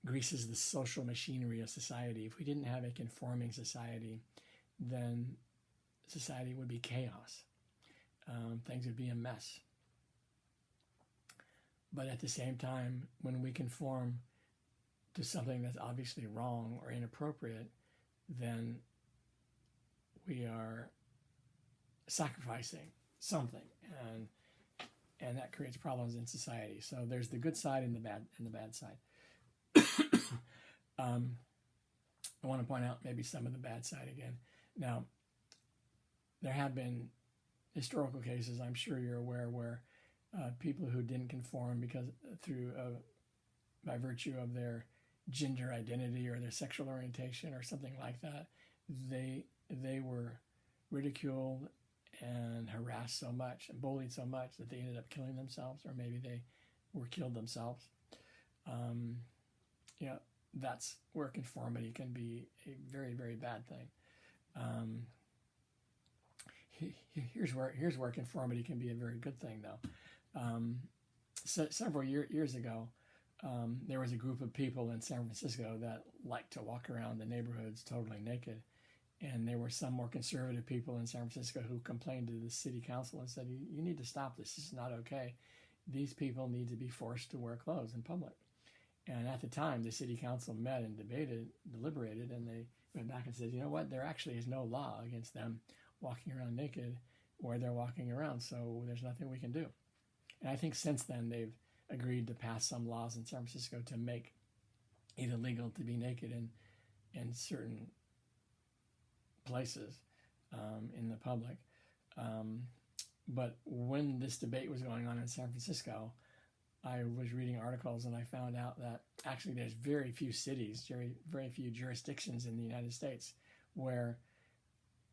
greases the social machinery of society. If we didn't have a conforming society, then society would be chaos. Things would be a mess. But at the same time, when we conform to something that's obviously wrong or inappropriate, then we are sacrificing something, and that creates problems in society. So there's the good side and the bad side. I want to point out maybe some of the bad side again. Now, there have been historical cases, I'm sure you're aware, where people who didn't conform by virtue of their gender identity or their sexual orientation or something like that, they were ridiculed and harassed so much and bullied so much that they ended up killing themselves, or maybe they were killed themselves. you know, that's where conformity can be a very, very bad thing. Um, here's where conformity can be a very good thing, though. Several years ago, there was a group of people in San Francisco that liked to walk around the neighborhoods totally naked. And there were some more conservative people in San Francisco who complained to the city council and said, you need to stop this. This is not okay. These people need to be forced to wear clothes in public. And at the time, the city council met and deliberated, and they went back and said, you know what, there actually is no law against them walking around naked where they're walking around, so there's nothing we can do. And I think since then, they've agreed to pass some laws in San Francisco to make it illegal to be naked in certain places in the public. But when this debate was going on in San Francisco, I was reading articles and I found out that actually there's very few cities, very few jurisdictions in the United States where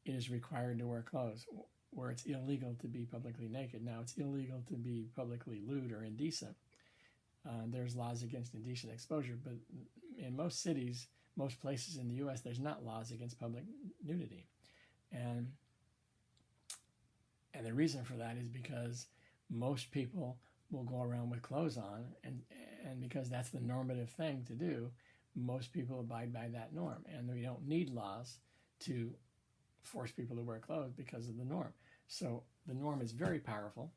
it is required to wear clothes, where it's illegal to be publicly naked. Now, it's illegal to be publicly lewd or indecent. There's laws against indecent exposure, but in most cities, most places in the U.S., there's not laws against public nudity. And the reason for that is because most people will go around with clothes on, and because that's the normative thing to do, most people abide by that norm. And we don't need laws to force people to wear clothes because of the norm. So the norm is very powerful.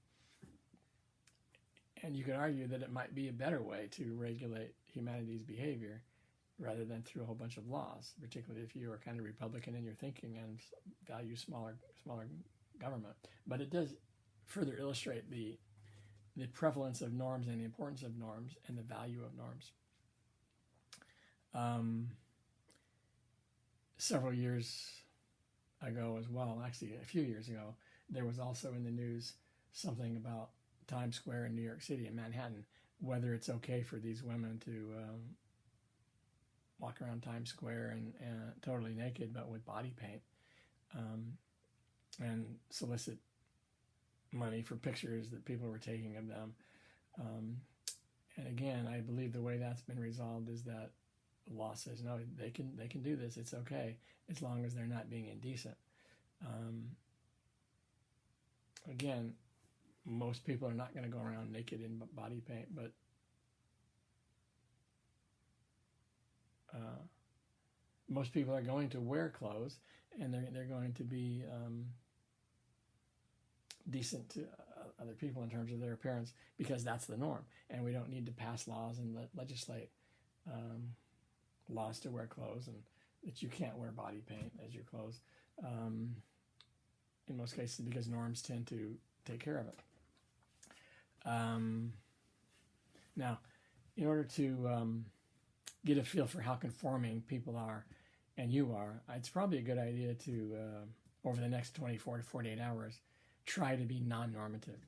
And you could argue that it might be a better way to regulate humanity's behavior rather than through a whole bunch of laws, particularly if you are kind of Republican in your thinking and value smaller government. But it does further illustrate the prevalence of norms and the importance of norms and the value of norms. Several years ago as well, actually a few years ago, there was also in the news something about Times Square in New York City, in Manhattan, whether it's okay for these women to walk around Times Square and totally naked, but with body paint, and solicit money for pictures that people were taking of them. And again, I believe the way that's been resolved is that the law says no, they can do this. It's okay as long as they're not being indecent. Again, most people are not going to go around naked in body paint, but most people are going to wear clothes, and they're going to be decent to other people in terms of their appearance, because that's the norm. And we don't need to pass laws and legislate laws to wear clothes, and that you can't wear body paint as your clothes in most cases, because norms tend to take care of it. Now, in order to get a feel for how conforming people are, and you are, it's probably a good idea to, over the next 24 to 48 hours, try to be non-normative.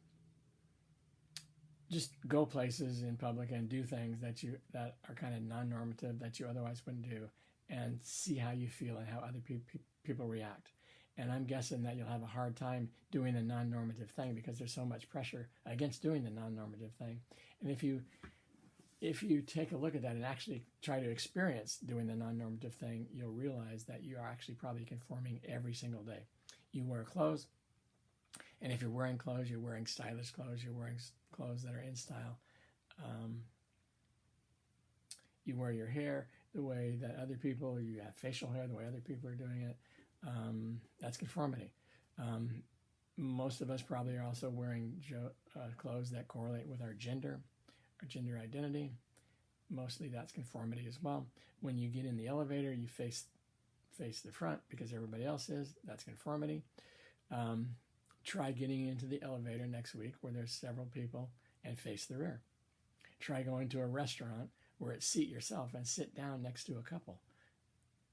Just go places in public and do things that are kind of non-normative that you otherwise wouldn't do, and see how you feel and how other people react. And I'm guessing that you'll have a hard time doing the non-normative thing because there's so much pressure against doing the non-normative thing. And if you take a look at that and actually try to experience doing the non-normative thing, you'll realize that you are actually probably conforming every single day. You wear clothes, and if you're wearing clothes, you're wearing stylish clothes, you're wearing clothes that are in style. You wear your hair the way that other people, you have facial hair the way other people are doing it. That's conformity. Most of us probably are also wearing clothes that correlate with our gender identity. Mostly that's conformity as well. When you get in the elevator, you face the front because everybody else is. That's conformity. Try getting into the elevator next week where there's several people and face the rear. Try going to a restaurant where it's seat yourself and sit down next to a couple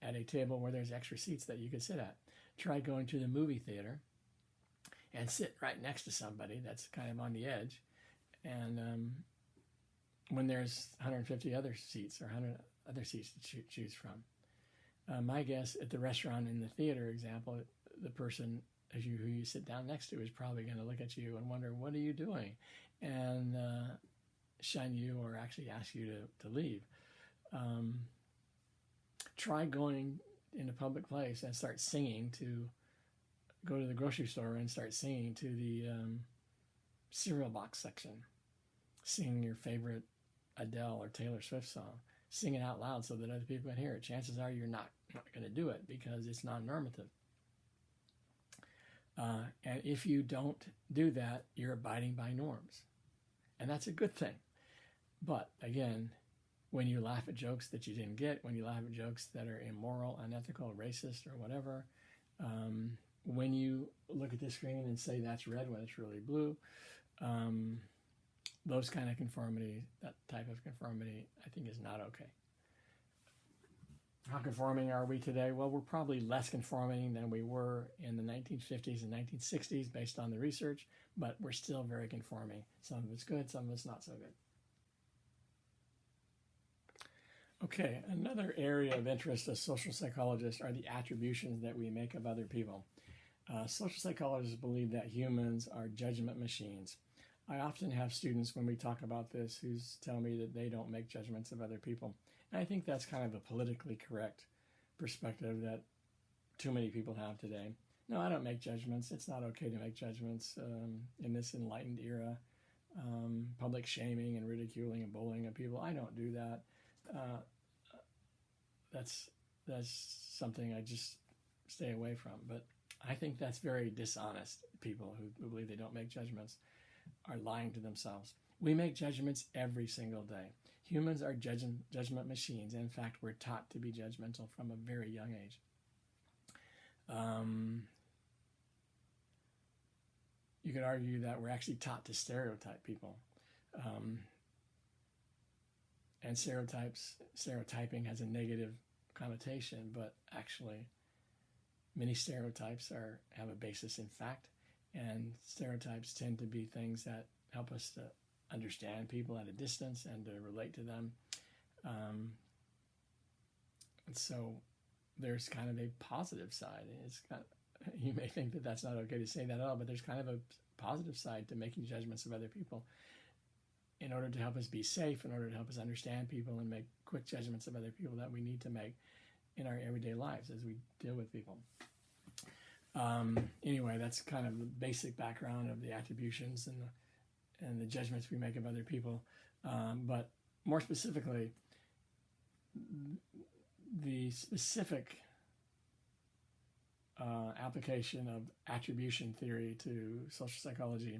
at a table where there's extra seats that you could sit at. Try going to the movie theater and sit right next to somebody that's kind of on the edge. And when there's 150 other seats or 100 other seats to choose from. My guess at the restaurant in the theater example, the person who you sit down next to is probably going to look at you and wonder, what are you doing? And shun you or actually ask you to leave. Try going in a public place and start singing go to the grocery store and start singing to the cereal box section. Sing your favorite Adele or Taylor Swift song. Sing it out loud so that other people can hear it. Chances are you're not going to do it because it's non-normative. And if you don't do that, you're abiding by norms. And that's a good thing. But again, when you laugh at jokes that you didn't get, when you laugh at jokes that are immoral, unethical, racist, or whatever, when you look at the screen and say that's red when it's really blue, those kind of conformity, that type of conformity, I think is not okay. How conforming are we today? Well, we're probably less conforming than we were in the 1950s and 1960s based on the research, but we're still very conforming. Some of it's good, some of it's not so good. Okay, another area of interest of social psychologists are the attributions that we make of other people. Social psychologists believe that humans are judgment machines. I often have students when we talk about this who tell me that they don't make judgments of other people. And I think that's kind of a politically correct perspective that too many people have today. No, I don't make judgments. It's not okay to make judgments in this enlightened era. Public shaming and ridiculing and bullying of people, I don't do that. That's something I just stay away from. But I think that's very dishonest. People who believe they don't make judgments are lying to themselves. We make judgments every single day. Humans are judgment machines. In fact, we're taught to be judgmental from a very young age. You could argue that we're actually taught to stereotype people. And stereotyping has a negative connotation, but actually many stereotypes have a basis in fact, and stereotypes tend to be things that help us to understand people at a distance and to relate to them. And so there's kind of a positive side. You may think that that's not okay to say that at all, but there's kind of a positive side to making judgments of other people in order to help us be safe, in order to help us understand people and make quick judgments of other people that we need to make in our everyday lives as we deal with people. Anyway, that's kind of the basic background of the attributions and the judgments we make of other people. But more specifically, the specific application of attribution theory to social psychology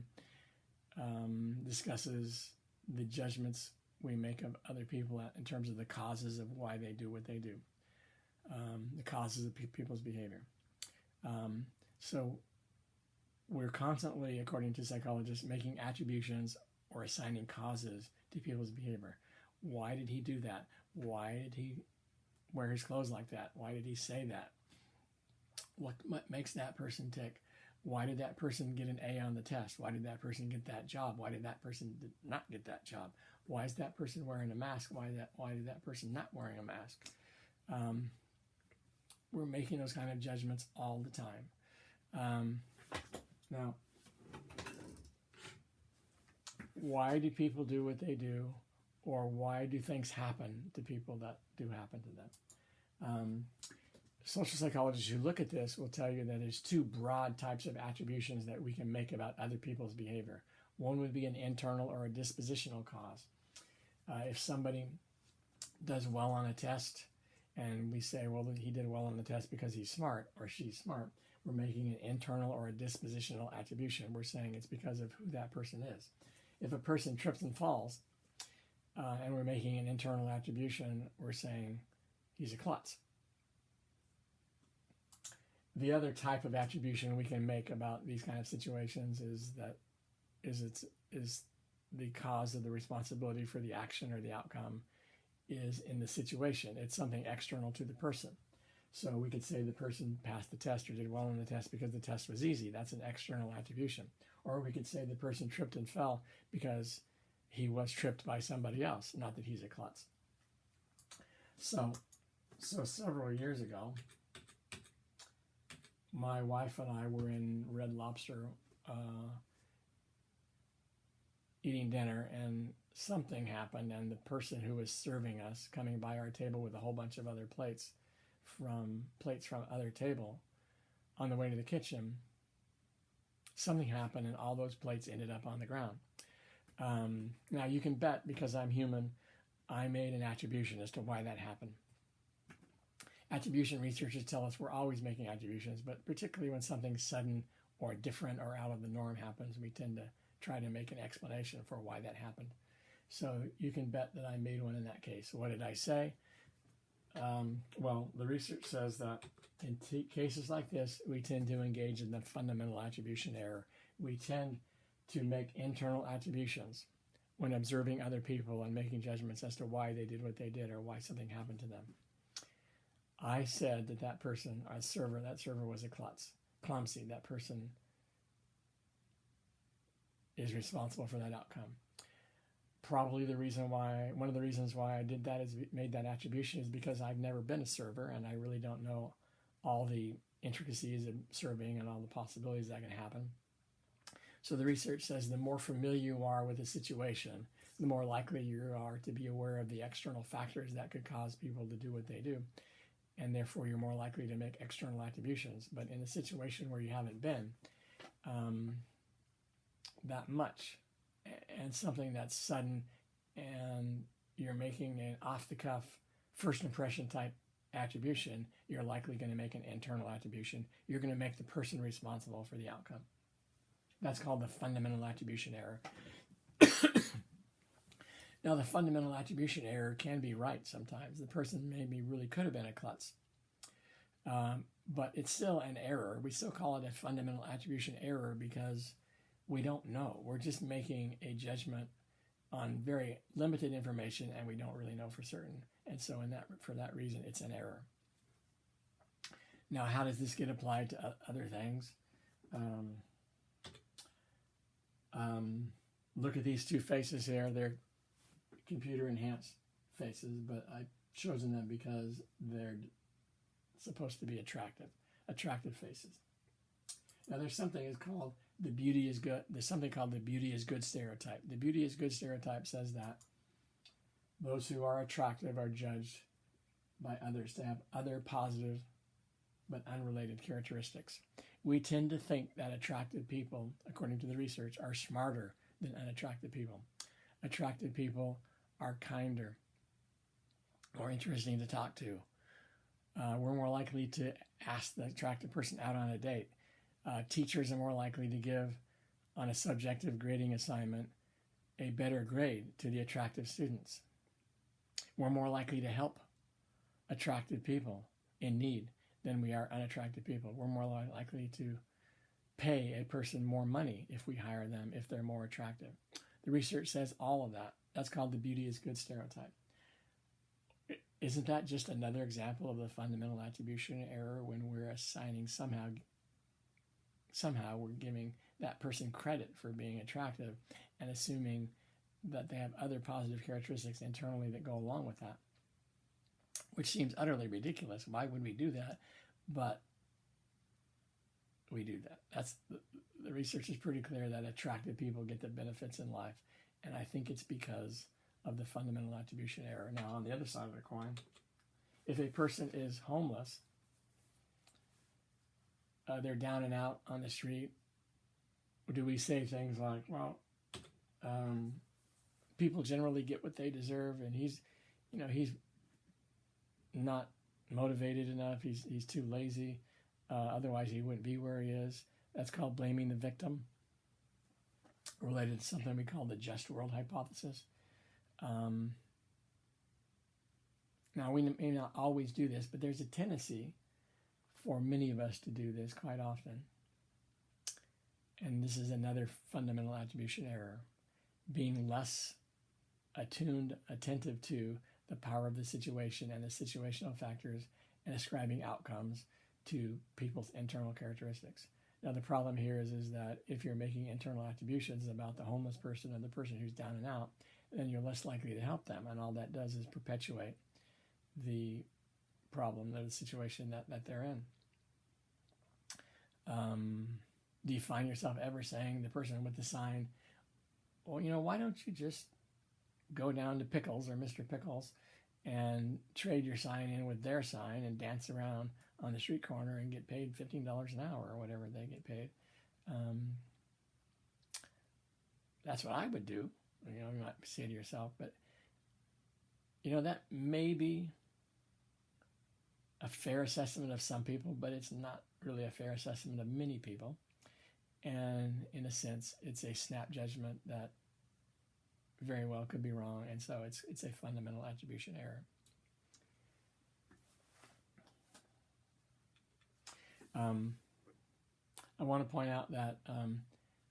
discusses the judgments we make of other people in terms of the causes of why they do what they do, the causes of people's behavior. So we're constantly, according to psychologists, making attributions or assigning causes to people's behavior. Why did he do that? Why did he wear his clothes like that? Why did he say that? What makes that person tick? Why did that person get an A on the test? Why did that person get that job? Why did that person not get that job? Why is that person wearing a mask? Why did that person not wearing a mask? We're making those kind of judgments all the time. Now, why do people do what they do, or why do things happen to people that do happen to them? Social psychologists who look at this will tell you that there's two broad types of attributions that we can make about other people's behavior. One would be an internal or a dispositional cause. If somebody does well on a test and we say, well, he did well on the test because he's smart or she's smart, we're making an internal or a dispositional attribution. We're saying it's because of who that person is. If a person trips and falls and we're making an internal attribution, we're saying he's a klutz. The other type of attribution we can make about these kind of situations is the cause of the responsibility for the action or the outcome is in the situation. It's something external to the person. So we could say the person passed the test or did well on the test because the test was easy. That's an external attribution. Or we could say the person tripped and fell because he was tripped by somebody else, not that he's a klutz. So several years ago, my wife and I were in Red Lobster eating dinner, and something happened, and the person who was serving us, coming by our table with a whole bunch of other plates from other table, on the way to the kitchen, something happened, and all those plates ended up on the ground. Now you can bet, because I'm human, I made an attribution as to why that happened. Attribution researchers tell us we're always making attributions, but particularly when something sudden or different or out of the norm happens, we tend to try to make an explanation for why that happened. So you can bet that I made one in that case. What did I say? Well, the research says that in cases like this, we tend to engage in the fundamental attribution error. We tend to make internal attributions when observing other people and making judgments as to why they did what they did or why something happened to them. I said that person, that server was a klutz, clumsy. That person is responsible for that outcome. Probably one of the reasons why I did that is made that attribution is because I've never been a server and I really don't know all the intricacies of serving and all the possibilities that can happen. So the research says the more familiar you are with a situation, the more likely you are to be aware of the external factors that could cause people to do what they do. And therefore you're more likely to make external attributions. But in a situation where you haven't been that much, and something that's sudden, and you're making an off-the-cuff first impression type attribution, you're likely going to make an internal attribution. You're going to make the person responsible for the outcome. That's called the fundamental attribution error. Now, the fundamental attribution error can be right sometimes. The person maybe really could have been a klutz. But it's still an error. We still call it a fundamental attribution error because we don't know. We're just making a judgment on very limited information, and we don't really know for certain. And so for that reason, it's an error. Now, how does this get applied to other things? Look at these two faces here. They're computer-enhanced faces, but I've chosen them because they're supposed to be attractive faces. Now, there's something called the beauty is good. There's something called the beauty is good stereotype. The beauty is good stereotype says that those who are attractive are judged by others to have other positive but unrelated characteristics. We tend to think that attractive people, according to the research, are smarter than unattractive people. Attractive people are kinder, more interesting to talk to. We're more likely to ask the attractive person out on a date. Teachers are more likely to give, on a subjective grading assignment, a better grade to the attractive students. We're more likely to help attractive people in need than we are unattractive people. We're more likely to pay a person more money if we hire them, if they're more attractive. The research says all of that. That's called the beauty is good stereotype. Isn't that just another example of the fundamental attribution error when we're assigning somehow we're giving that person credit for being attractive and assuming that they have other positive characteristics internally that go along with that, which seems utterly ridiculous. Why would we do that? But we do that. That's the research is pretty clear that attractive people get the benefits in life, and I think it's because of the fundamental attribution error. Now, on the other side of the coin, if a person is homeless, they're down and out on the street, do we say things like, well, people generally get what they deserve, and he's not motivated enough, he's too lazy, otherwise he wouldn't be where he is. That's called blaming the victim, related to something we call the just world hypothesis. Now, we may not always do this, but there's a tendency for many of us to do this quite often. And this is another fundamental attribution error, being less attentive to the power of the situation and the situational factors and ascribing outcomes to people's internal characteristics. Now, the problem here is that if you're making internal attributions about the homeless person or the person who's down and out, then you're less likely to help them. And all that does is perpetuate the problem or the situation that they're in. Do you find yourself ever saying to the person with the sign, well, why don't you just go down to Pickles or Mr. Pickles and trade your sign in with their sign and dance around on the street corner and get paid $15 an hour or whatever they get paid. That's what I would do. You know, you might say to yourself, but you know, that may be a fair assessment of some people, but it's not really a fair assessment of many people. And in a sense, it's a snap judgment that very well could be wrong, and so it's a fundamental attribution error. I want to point out that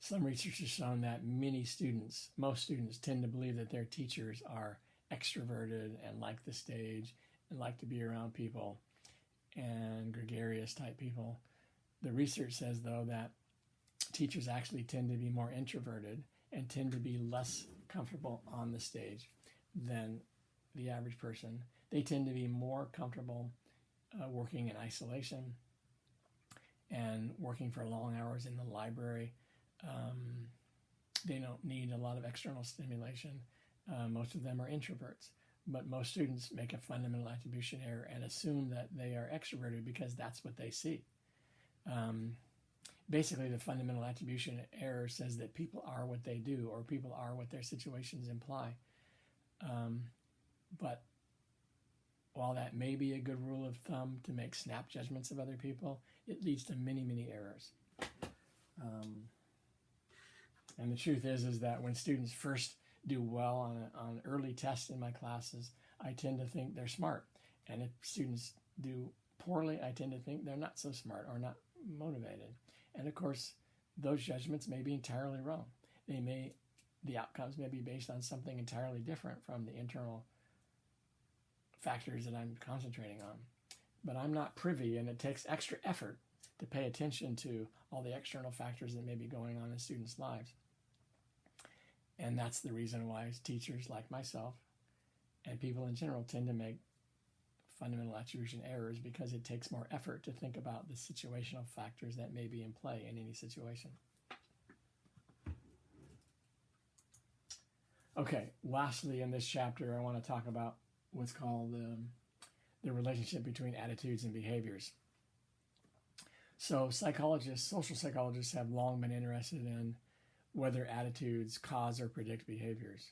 some research has shown that most students tend to believe that their teachers are extroverted and like the stage and like to be around people and gregarious type people. The research says, though, that teachers actually tend to be more introverted and tend to be less comfortable on the stage than the average person. They tend to be more comfortable working in isolation and working for long hours in the library. They don't need a lot of external stimulation. Most of them are introverts, but most students make a fundamental attribution error and assume that they are extroverted because that's what they see. Basically, the fundamental attribution error says that people are what they do, or people are what their situations imply. But while that may be a good rule of thumb to make snap judgments of other people, it leads to many, many errors. And the truth is that when students first do well on early tests in my classes, I tend to think they're smart. And if students do poorly, I tend to think they're not so smart or not motivated. And of course, those judgments may be entirely wrong. The outcomes may be based on something entirely different from the internal factors that I'm concentrating on. But I'm not privy, and it takes extra effort to pay attention to all the external factors that may be going on in students' lives. And that's the reason why teachers like myself and people in general tend to make fundamental attribution errors, because it takes more effort to think about the situational factors that may be in play in any situation. Okay, lastly in this chapter, I want to talk about what's called the relationship between attitudes and behaviors. So social psychologists have long been interested in whether attitudes cause or predict behaviors.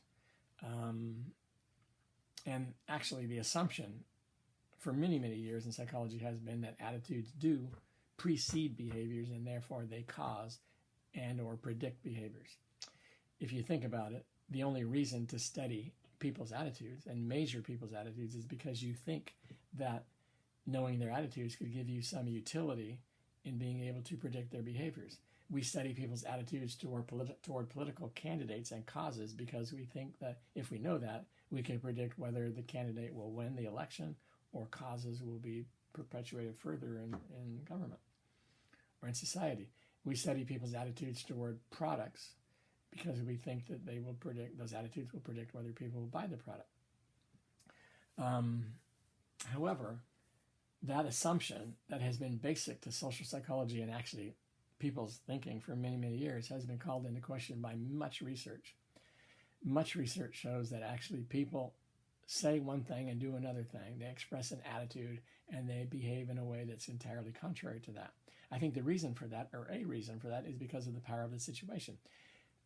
And actually the assumption for many, many years in psychology has been that attitudes do precede behaviors, and therefore they cause and or predict behaviors. If you think about it, the only reason to study people's attitudes and measure people's attitudes is because you think that knowing their attitudes could give you some utility in being able to predict their behaviors. We study people's attitudes toward political candidates and causes because we think that if we know that, we can predict whether the candidate will win the election or causes will be perpetuated further in government or in society. We study people's attitudes toward products because we think that those attitudes will predict whether people will buy the product. However, that assumption that has been basic to social psychology and actually people's thinking for many, many years has been called into question by much research. Much research shows that actually people say one thing and do another thing. They express an attitude and they behave in a way that's entirely contrary to that. I think the reason for that, or a reason for that, is because of the power of the situation.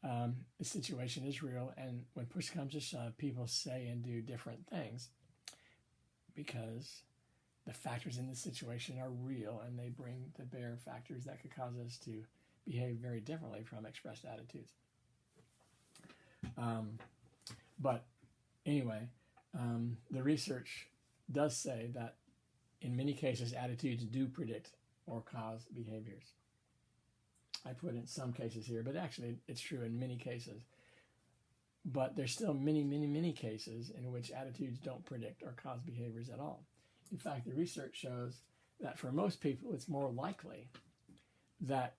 The situation is real, and when push comes to shove, people say and do different things because the factors in the situation are real, and they bring to bear factors that could cause us to behave very differently from expressed attitudes. But anyway, the research does say that in many cases, attitudes do predict or cause behaviors. I put in some cases here, but actually it's true in many cases. But there's still many, many, many cases in which attitudes don't predict or cause behaviors at all. In fact, the research shows that for most people, it's more likely that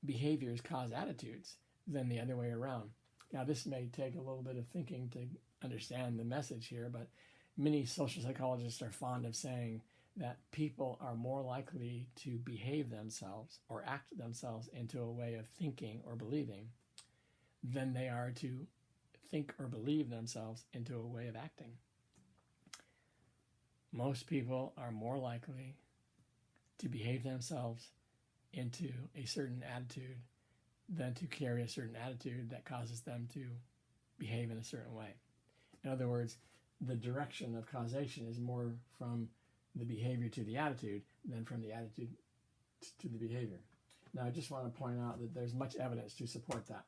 behaviors cause attitudes than the other way around. Now, this may take a little bit of thinking to understand the message here, but many social psychologists are fond of saying that people are more likely to behave themselves or act themselves into a way of thinking or believing than they are to think or believe themselves into a way of acting. Most people are more likely to behave themselves into a certain attitude than to carry a certain attitude that causes them to behave in a certain way. In other words, the direction of causation is more from the behavior to the attitude than from the attitude to the behavior. Now, I just want to point out that there's much evidence to support that.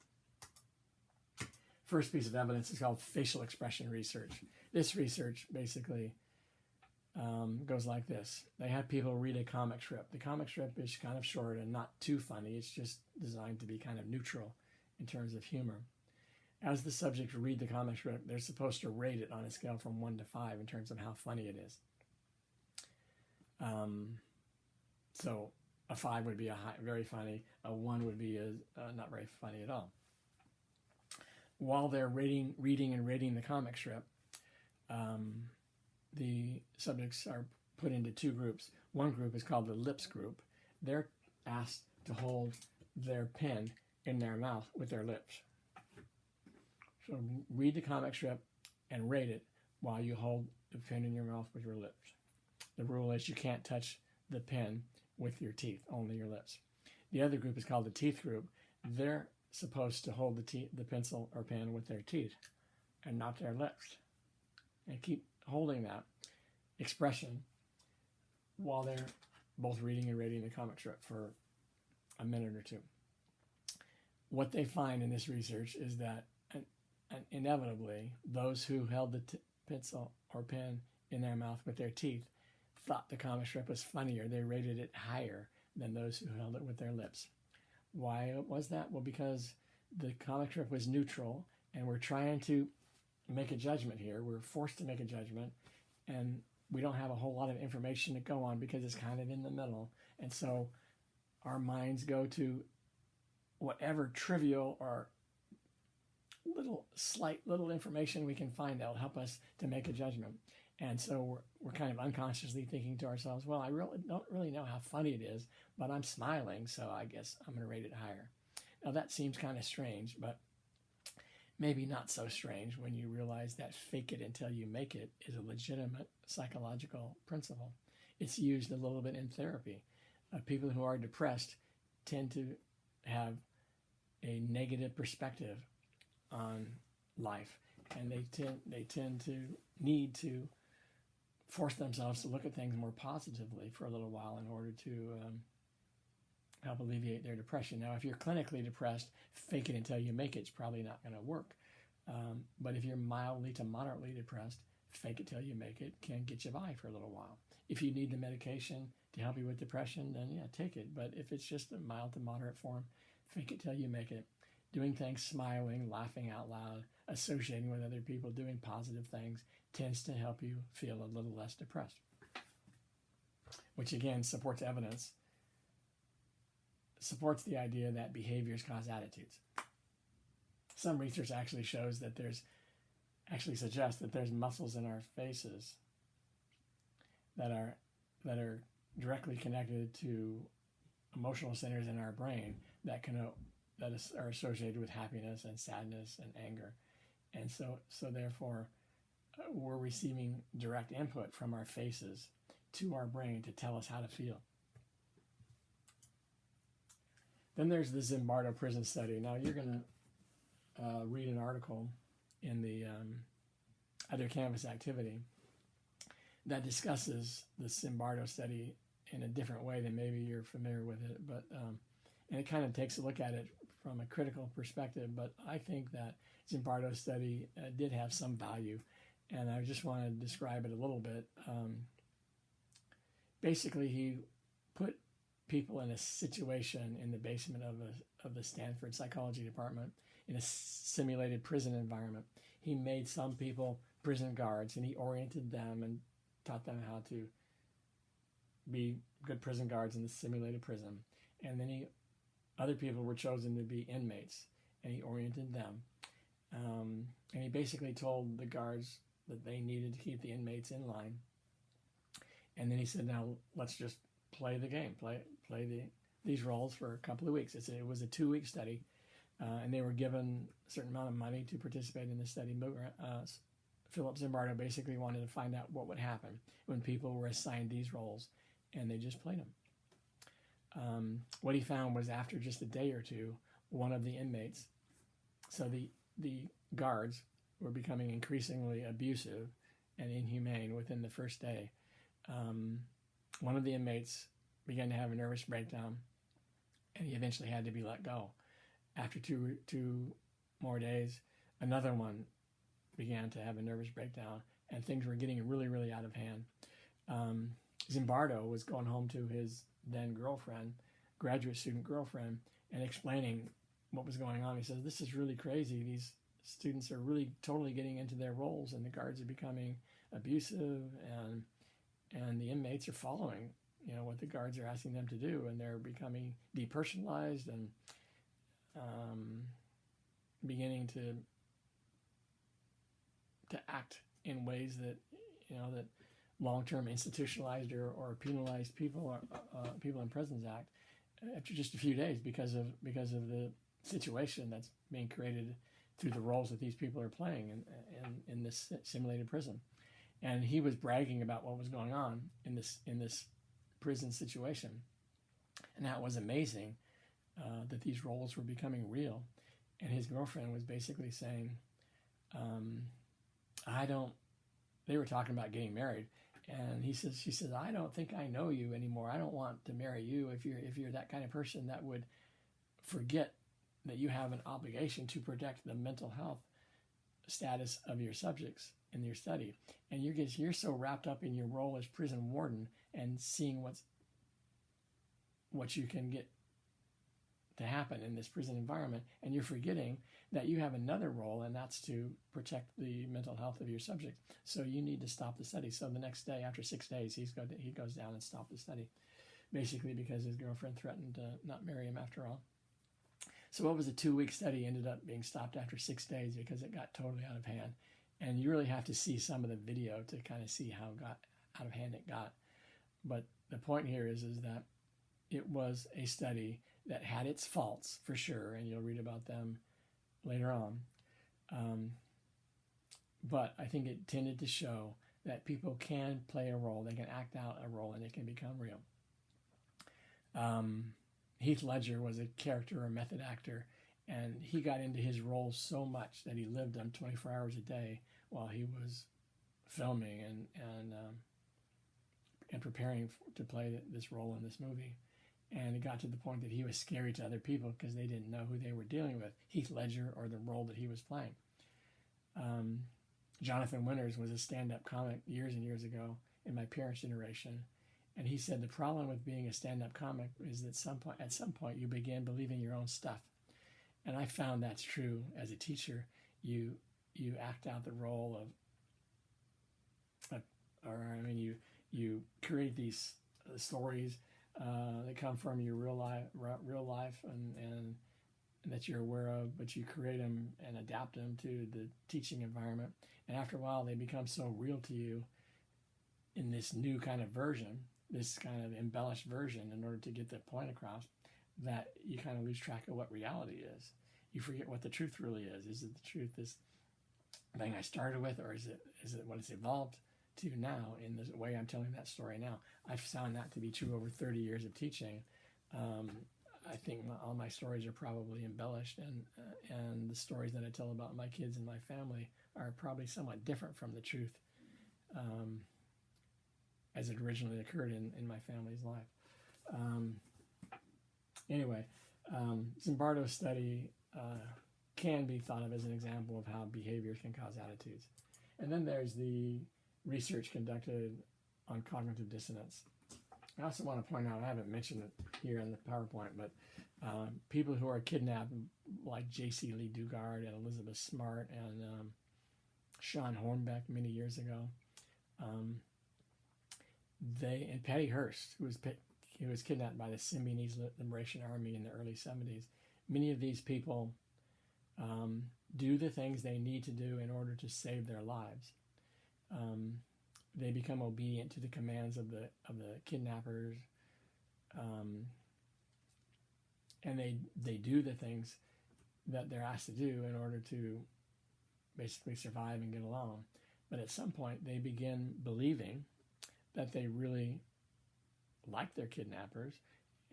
First piece of evidence is called facial expression research. This research basically goes like this. They have people read a comic strip. The comic strip is kind of short and not too funny. It's just designed to be kind of neutral in terms of humor. As the subjects read the comic strip, they're supposed to rate it on a scale from 1 to 5 in terms of how funny it is. So a 5 would be very funny. A 1 would be not very funny at all. While they're reading and rating the comic strip, the subjects are put into two groups. One group is called the lips group. They're asked to hold their pen in their mouth with their lips. So read the comic strip and rate it while you hold the pen in your mouth with your lips. The rule is you can't touch the pen with your teeth, only your lips. The other group is called the teeth group. They're supposed to hold the pencil or pen with their teeth and not their lips. And keep holding that expression while they're both reading and rating the comic strip for a minute or two. What they find in this research is that inevitably those who held the pencil or pen in their mouth with their teeth thought the comic strip was funnier. They rated it higher than those who held it with their lips. Why was that? Well, because the comic strip was neutral, and we're trying to make a judgment here. We're forced to make a judgment, and we don't have a whole lot of information to go on because it's kind of in the middle. And so our minds go to whatever trivial or little information we can find that will help us to make a judgment. And so we're kind of unconsciously thinking to ourselves, well, I really don't really know how funny it is, but I'm smiling, so I guess I'm going to rate it higher. Now that seems kind of strange, but maybe not so strange when you realize that fake it until you make it is a legitimate psychological principle. It's used a little bit in therapy. People who are depressed tend to have a negative perspective on life, and they tend to need to force themselves to look at things more positively for a little while in order to help alleviate their depression. Now, if you're clinically depressed, fake it until you make it's probably not going to work. But if you're mildly to moderately depressed, fake it till you make it can get you by for a little while. If you need the medication to help you with depression, then yeah, take it. But if it's just a mild to moderate form, fake it till you make it. Doing things, smiling, laughing out loud, associating with other people, doing positive things tends to help you feel a little less depressed, which again supports evidence, supports the idea that behaviors cause attitudes. Some research actually suggests that there's muscles in our faces that are directly connected to emotional centers in our brain that are associated with happiness and sadness and anger. And so therefore, we're receiving direct input from our faces to our brain to tell us how to feel. Then there's the Zimbardo prison study. Now you're going to read an article in the other Canvas activity that discusses the Zimbardo study in a different way than maybe you're familiar with it, but and it kind of takes a look at it from a critical perspective. But I think that Zimbardo's study did have some value, and I just want to describe it a little bit. Basically, he put people in a situation in the basement of the Stanford Psychology Department in a simulated prison environment. He made some people prison guards, and he oriented them and taught them how to be good prison guards in the simulated prison. And then other people were chosen to be inmates, and he oriented them. And he basically told the guards that they needed to keep the inmates in line. And then he said, now let's just play the game, play these roles for a couple of weeks. It was a 2-week study. and they were given a certain amount of money to participate in the study. Philip Zimbardo basically wanted to find out what would happen when people were assigned these roles, and they just played them. What he found was after just a day or two, one of the inmates, so the guards were becoming increasingly abusive and inhumane within the first day. One of the inmates began to have a nervous breakdown, and he eventually had to be let go. After two more days, another one began to have a nervous breakdown, and things were getting really, really out of hand. Zimbardo was going home to his then girlfriend, graduate student girlfriend, and explaining what was going on. He says, "This is really crazy. These students are really totally getting into their roles, and the guards are becoming abusive, and the inmates are following, what the guards are asking them to do, and they're becoming depersonalized and beginning to act in ways that that long-term institutionalized or penalized people in prisons act after just a few days because of the situation that's being created through the roles that these people are playing in this simulated prison." And he was bragging about what was going on in this prison situation, and that was amazing that these roles were becoming real. And his girlfriend was basically saying, they were talking about getting married, and she says, "I don't think I know you anymore. I don't want to marry you if you're that kind of person that would forget that you have an obligation to protect the mental health status of your subjects in your study. And you're so wrapped up in your role as prison warden and seeing what you can get to happen in this prison environment, and you're forgetting that you have another role, and that's to protect the mental health of your subjects. So you need to stop the study." So the next day, after 6 days, he goes down and stopped the study, basically because his girlfriend threatened to not marry him after all. So what was a 2-week study ended up being stopped after 6 days because it got totally out of hand. And you really have to see some of the video to kind of see how out of hand it got. But the point here is that it was a study that had its faults for sure, and you'll read about them later on. But I think it tended to show that people can play a role, they can act out a role, and it can become real. Heath Ledger was a character or method actor, and he got into his role so much that he lived them 24 hours a day while he was filming and preparing to play this role in this movie. And it got to the point that he was scary to other people because they didn't know who they were dealing with, Heath Ledger or the role that he was playing. Jonathan Winters was a stand-up comic years and years ago in my parents' generation, and he said the problem with being a stand-up comic is that at some point you begin believing your own stuff. And I found that's true as a teacher. You act out the role you create these stories that come from your real life and that you're aware of, but you create them and adapt them to the teaching environment. And after a while, they become so real to you in this new kind of version, this kind of embellished version, in order to get the point across, that you kind of lose track of what reality is. You forget what the truth really is. Is it the truth, this thing I started with, or is it what it's evolved to now in the way I'm telling that story now? I've found that to be true over 30 years of teaching. I think all my stories are probably embellished, and the stories that I tell about my kids and my family are probably somewhat different from the truth as it originally occurred in my family's life. Anyway, Zimbardo's study can be thought of as an example of how behaviors can cause attitudes. And then there's the research conducted on cognitive dissonance. I also want to point out, I haven't mentioned it here in the PowerPoint, but people who are kidnapped, like J.C. Lee Dugard and Elizabeth Smart and Sean Hornbeck many years ago, and Patty Hearst, who was kidnapped by the Symbionese Liberation Army in the early 70s. Many of these people do the things they need to do in order to save their lives. They become obedient to the commands of the kidnappers, and they do the things that they're asked to do in order to basically survive and get along. But at some point, they begin believing that they really like their kidnappers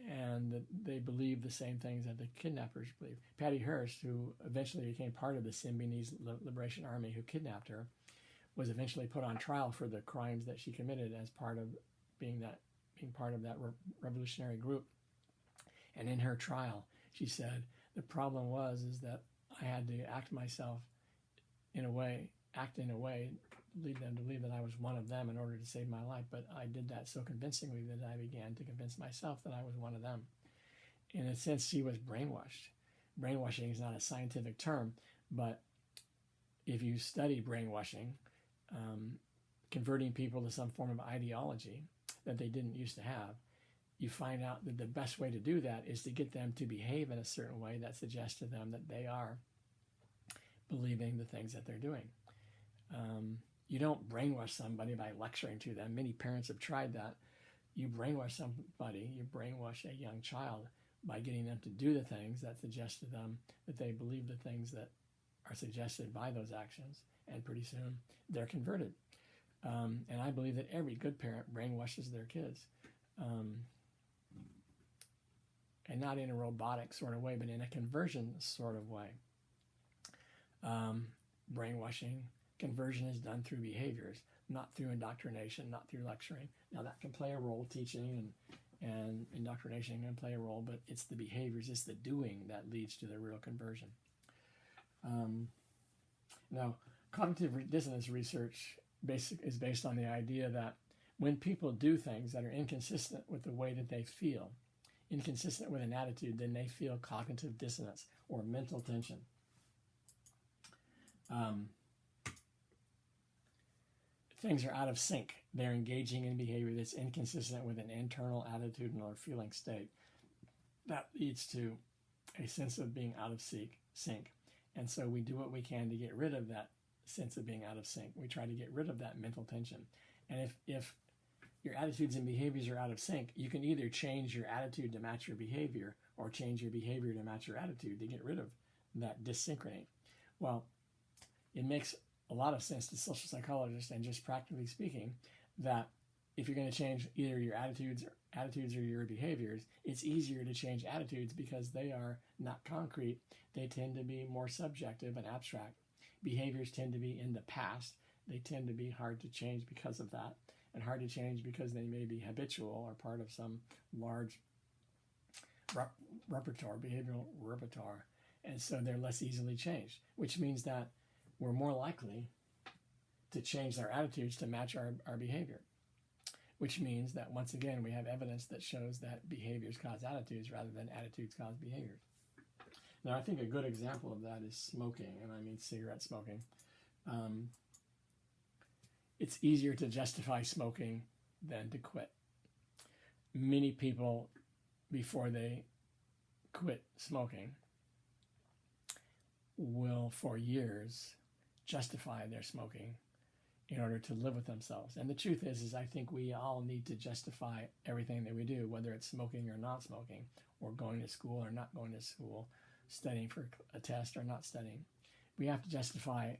and that they believe the same things that the kidnappers believe. Patty Hearst, who eventually became part of the Symbionese Liberation Army who kidnapped her, was eventually put on trial for the crimes that she committed as part of being part of that revolutionary group. And in her trial, she said, the problem is that I had to act in a way, lead them to believe that I was one of them in order to save my life. But I did that so convincingly that I began to convince myself that I was one of them. In a sense, she was brainwashed. Brainwashing is not a scientific term, but if you study brainwashing, converting people to some form of ideology that they didn't used to have, you find out that the best way to do that is to get them to behave in a certain way that suggests to them that they are believing the things that they're doing. You don't brainwash somebody by lecturing to them. Many parents have tried that. You brainwash somebody, you brainwash a young child by getting them to do the things that suggest to them that they believe the things that are suggested by those actions, and pretty soon they're converted. And I believe that every good parent brainwashes their kids. And not in a robotic sort of way, but in a conversion sort of way. Brainwashing, conversion is done through behaviors, not through indoctrination, not through lecturing. Now that can play a role, teaching and indoctrination can play a role, but it's the behaviors, it's the doing that leads to the real conversion. Now, cognitive dissonance research is based on the idea that when people do things that are inconsistent with the way that they feel, inconsistent with an attitude, then they feel cognitive dissonance or mental tension. Things are out of sync. They're engaging in behavior that's inconsistent with an internal attitudinal or feeling state. That leads to a sense of being out of sync. And so we do what we can to get rid of that sense of being out of sync. We try to get rid of that mental tension. And if your attitudes and behaviors are out of sync, you can either change your attitude to match your behavior or change your behavior to match your attitude to get rid of that dyssynchrony. Well, it makes a lot of sense to social psychologists and just practically speaking that if you're going to change either your attitudes or your behaviors, it's easier to change attitudes because they are not concrete. They tend to be more subjective and abstract. Behaviors tend to be in the past. They tend to be hard to change because of that, and hard to change because they may be habitual or part of some large behavioral repertoire. And so they're less easily changed, which means that we're more likely to change our attitudes to match our behavior, which means that once again, we have evidence that shows that behaviors cause attitudes rather than attitudes cause behaviors. Now, I think a good example of that is smoking, and I mean cigarette smoking. It's easier to justify smoking than to quit. Many people, before they quit smoking, will for years justify their smoking in order to live with themselves. And the truth is I think we all need to justify everything that we do, whether it's smoking or not smoking, or going to school or not going to school, studying for a test or not studying. We have to justify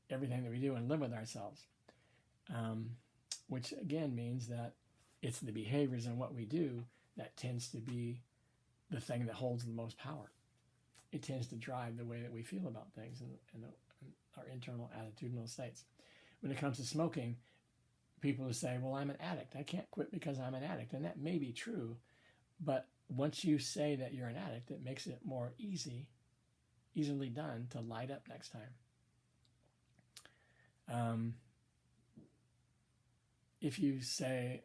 everything that we do and live with ourselves, which again means that it's the behaviors and what we do that tends to be the thing that holds the most power. It tends to drive the way that we feel about things and our internal attitudinal states. When it comes to smoking, people who say, well, I'm an addict. I can't quit because I'm an addict. And that may be true, but once you say that you're an addict, it makes it more easily done to light up next time. If you say,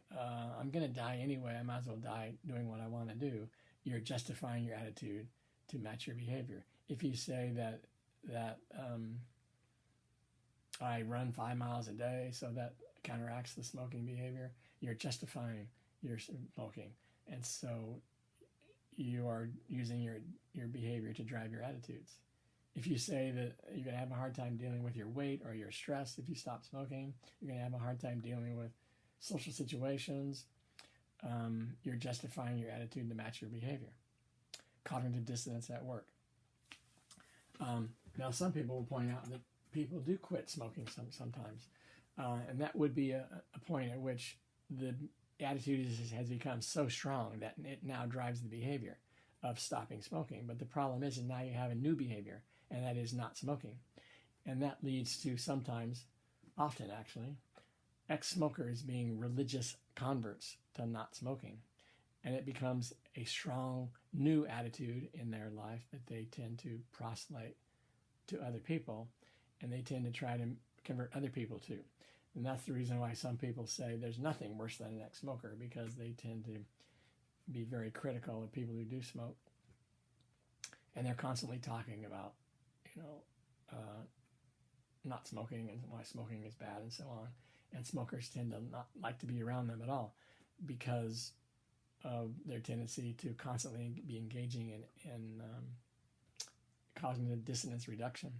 I'm going to die anyway, I might as well die doing what I want to do, you're justifying your attitude to match your behavior. If you say that I run 5 miles a day, so that counteracts the smoking behavior, you're justifying your smoking. And so you are using your behavior to drive your attitudes. If you say that you're going to have a hard time dealing with your weight or your stress if you stop smoking, you're going to have a hard time dealing with social situations, you're justifying your attitude to match your behavior. Cognitive dissonance at work. Now, some people will point out that people do quit smoking sometimes, and that would be a point at which the attitude has become so strong that it now drives the behavior of stopping smoking. But the problem is now you have a new behavior, and that is not smoking. And that leads to sometimes, often actually, ex-smokers being religious converts to not smoking. And it becomes a strong new attitude in their life that they tend to proselyte to other people, and they tend to try to convert other people to. And that's the reason why some people say there's nothing worse than an ex-smoker, because they tend to be very critical of people who do smoke. And they're constantly talking about, not smoking and why smoking is bad and so on. And smokers tend to not like to be around them at all because of their tendency to constantly be engaging in cognitive dissonance reduction.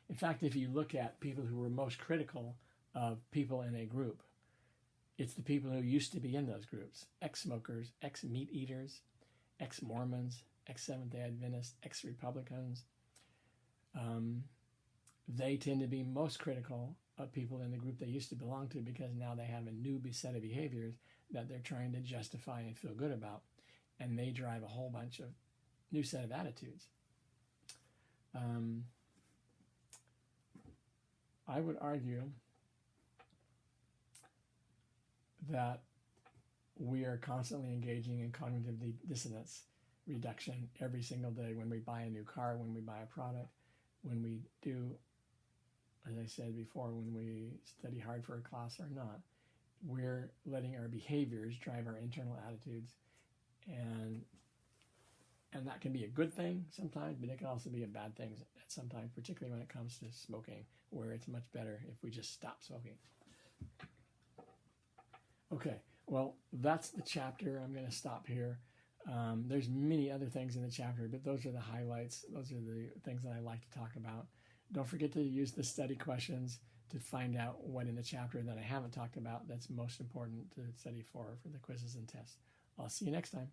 In fact, if you look at people who were most critical of people in a group, it's the people who used to be in those groups: ex-smokers, ex-meat eaters, ex-Mormons, ex-Seventh-day Adventists, ex-Republicans. They tend to be most critical of people in the group they used to belong to because now they have a new set of behaviors that they're trying to justify and feel good about, and they drive a whole bunch of new set of attitudes. I would argue that we are constantly engaging in cognitive dissonance reduction every single day when we buy a new car, when we buy a product, when we do, as I said before, when we study hard for a class or not. We're letting our behaviors drive our internal attitudes, and that can be a good thing sometimes, but it can also be a bad thing sometimes, particularly when it comes to smoking, where it's much better if we just stop smoking. Okay, well, that's the chapter. I'm going to stop here. There's many other things in the chapter, but those are the highlights. Those are the things that I like to talk about. Don't forget to use the study questions to find out what in the chapter that I haven't talked about that's most important to study for the quizzes and tests. I'll see you next time.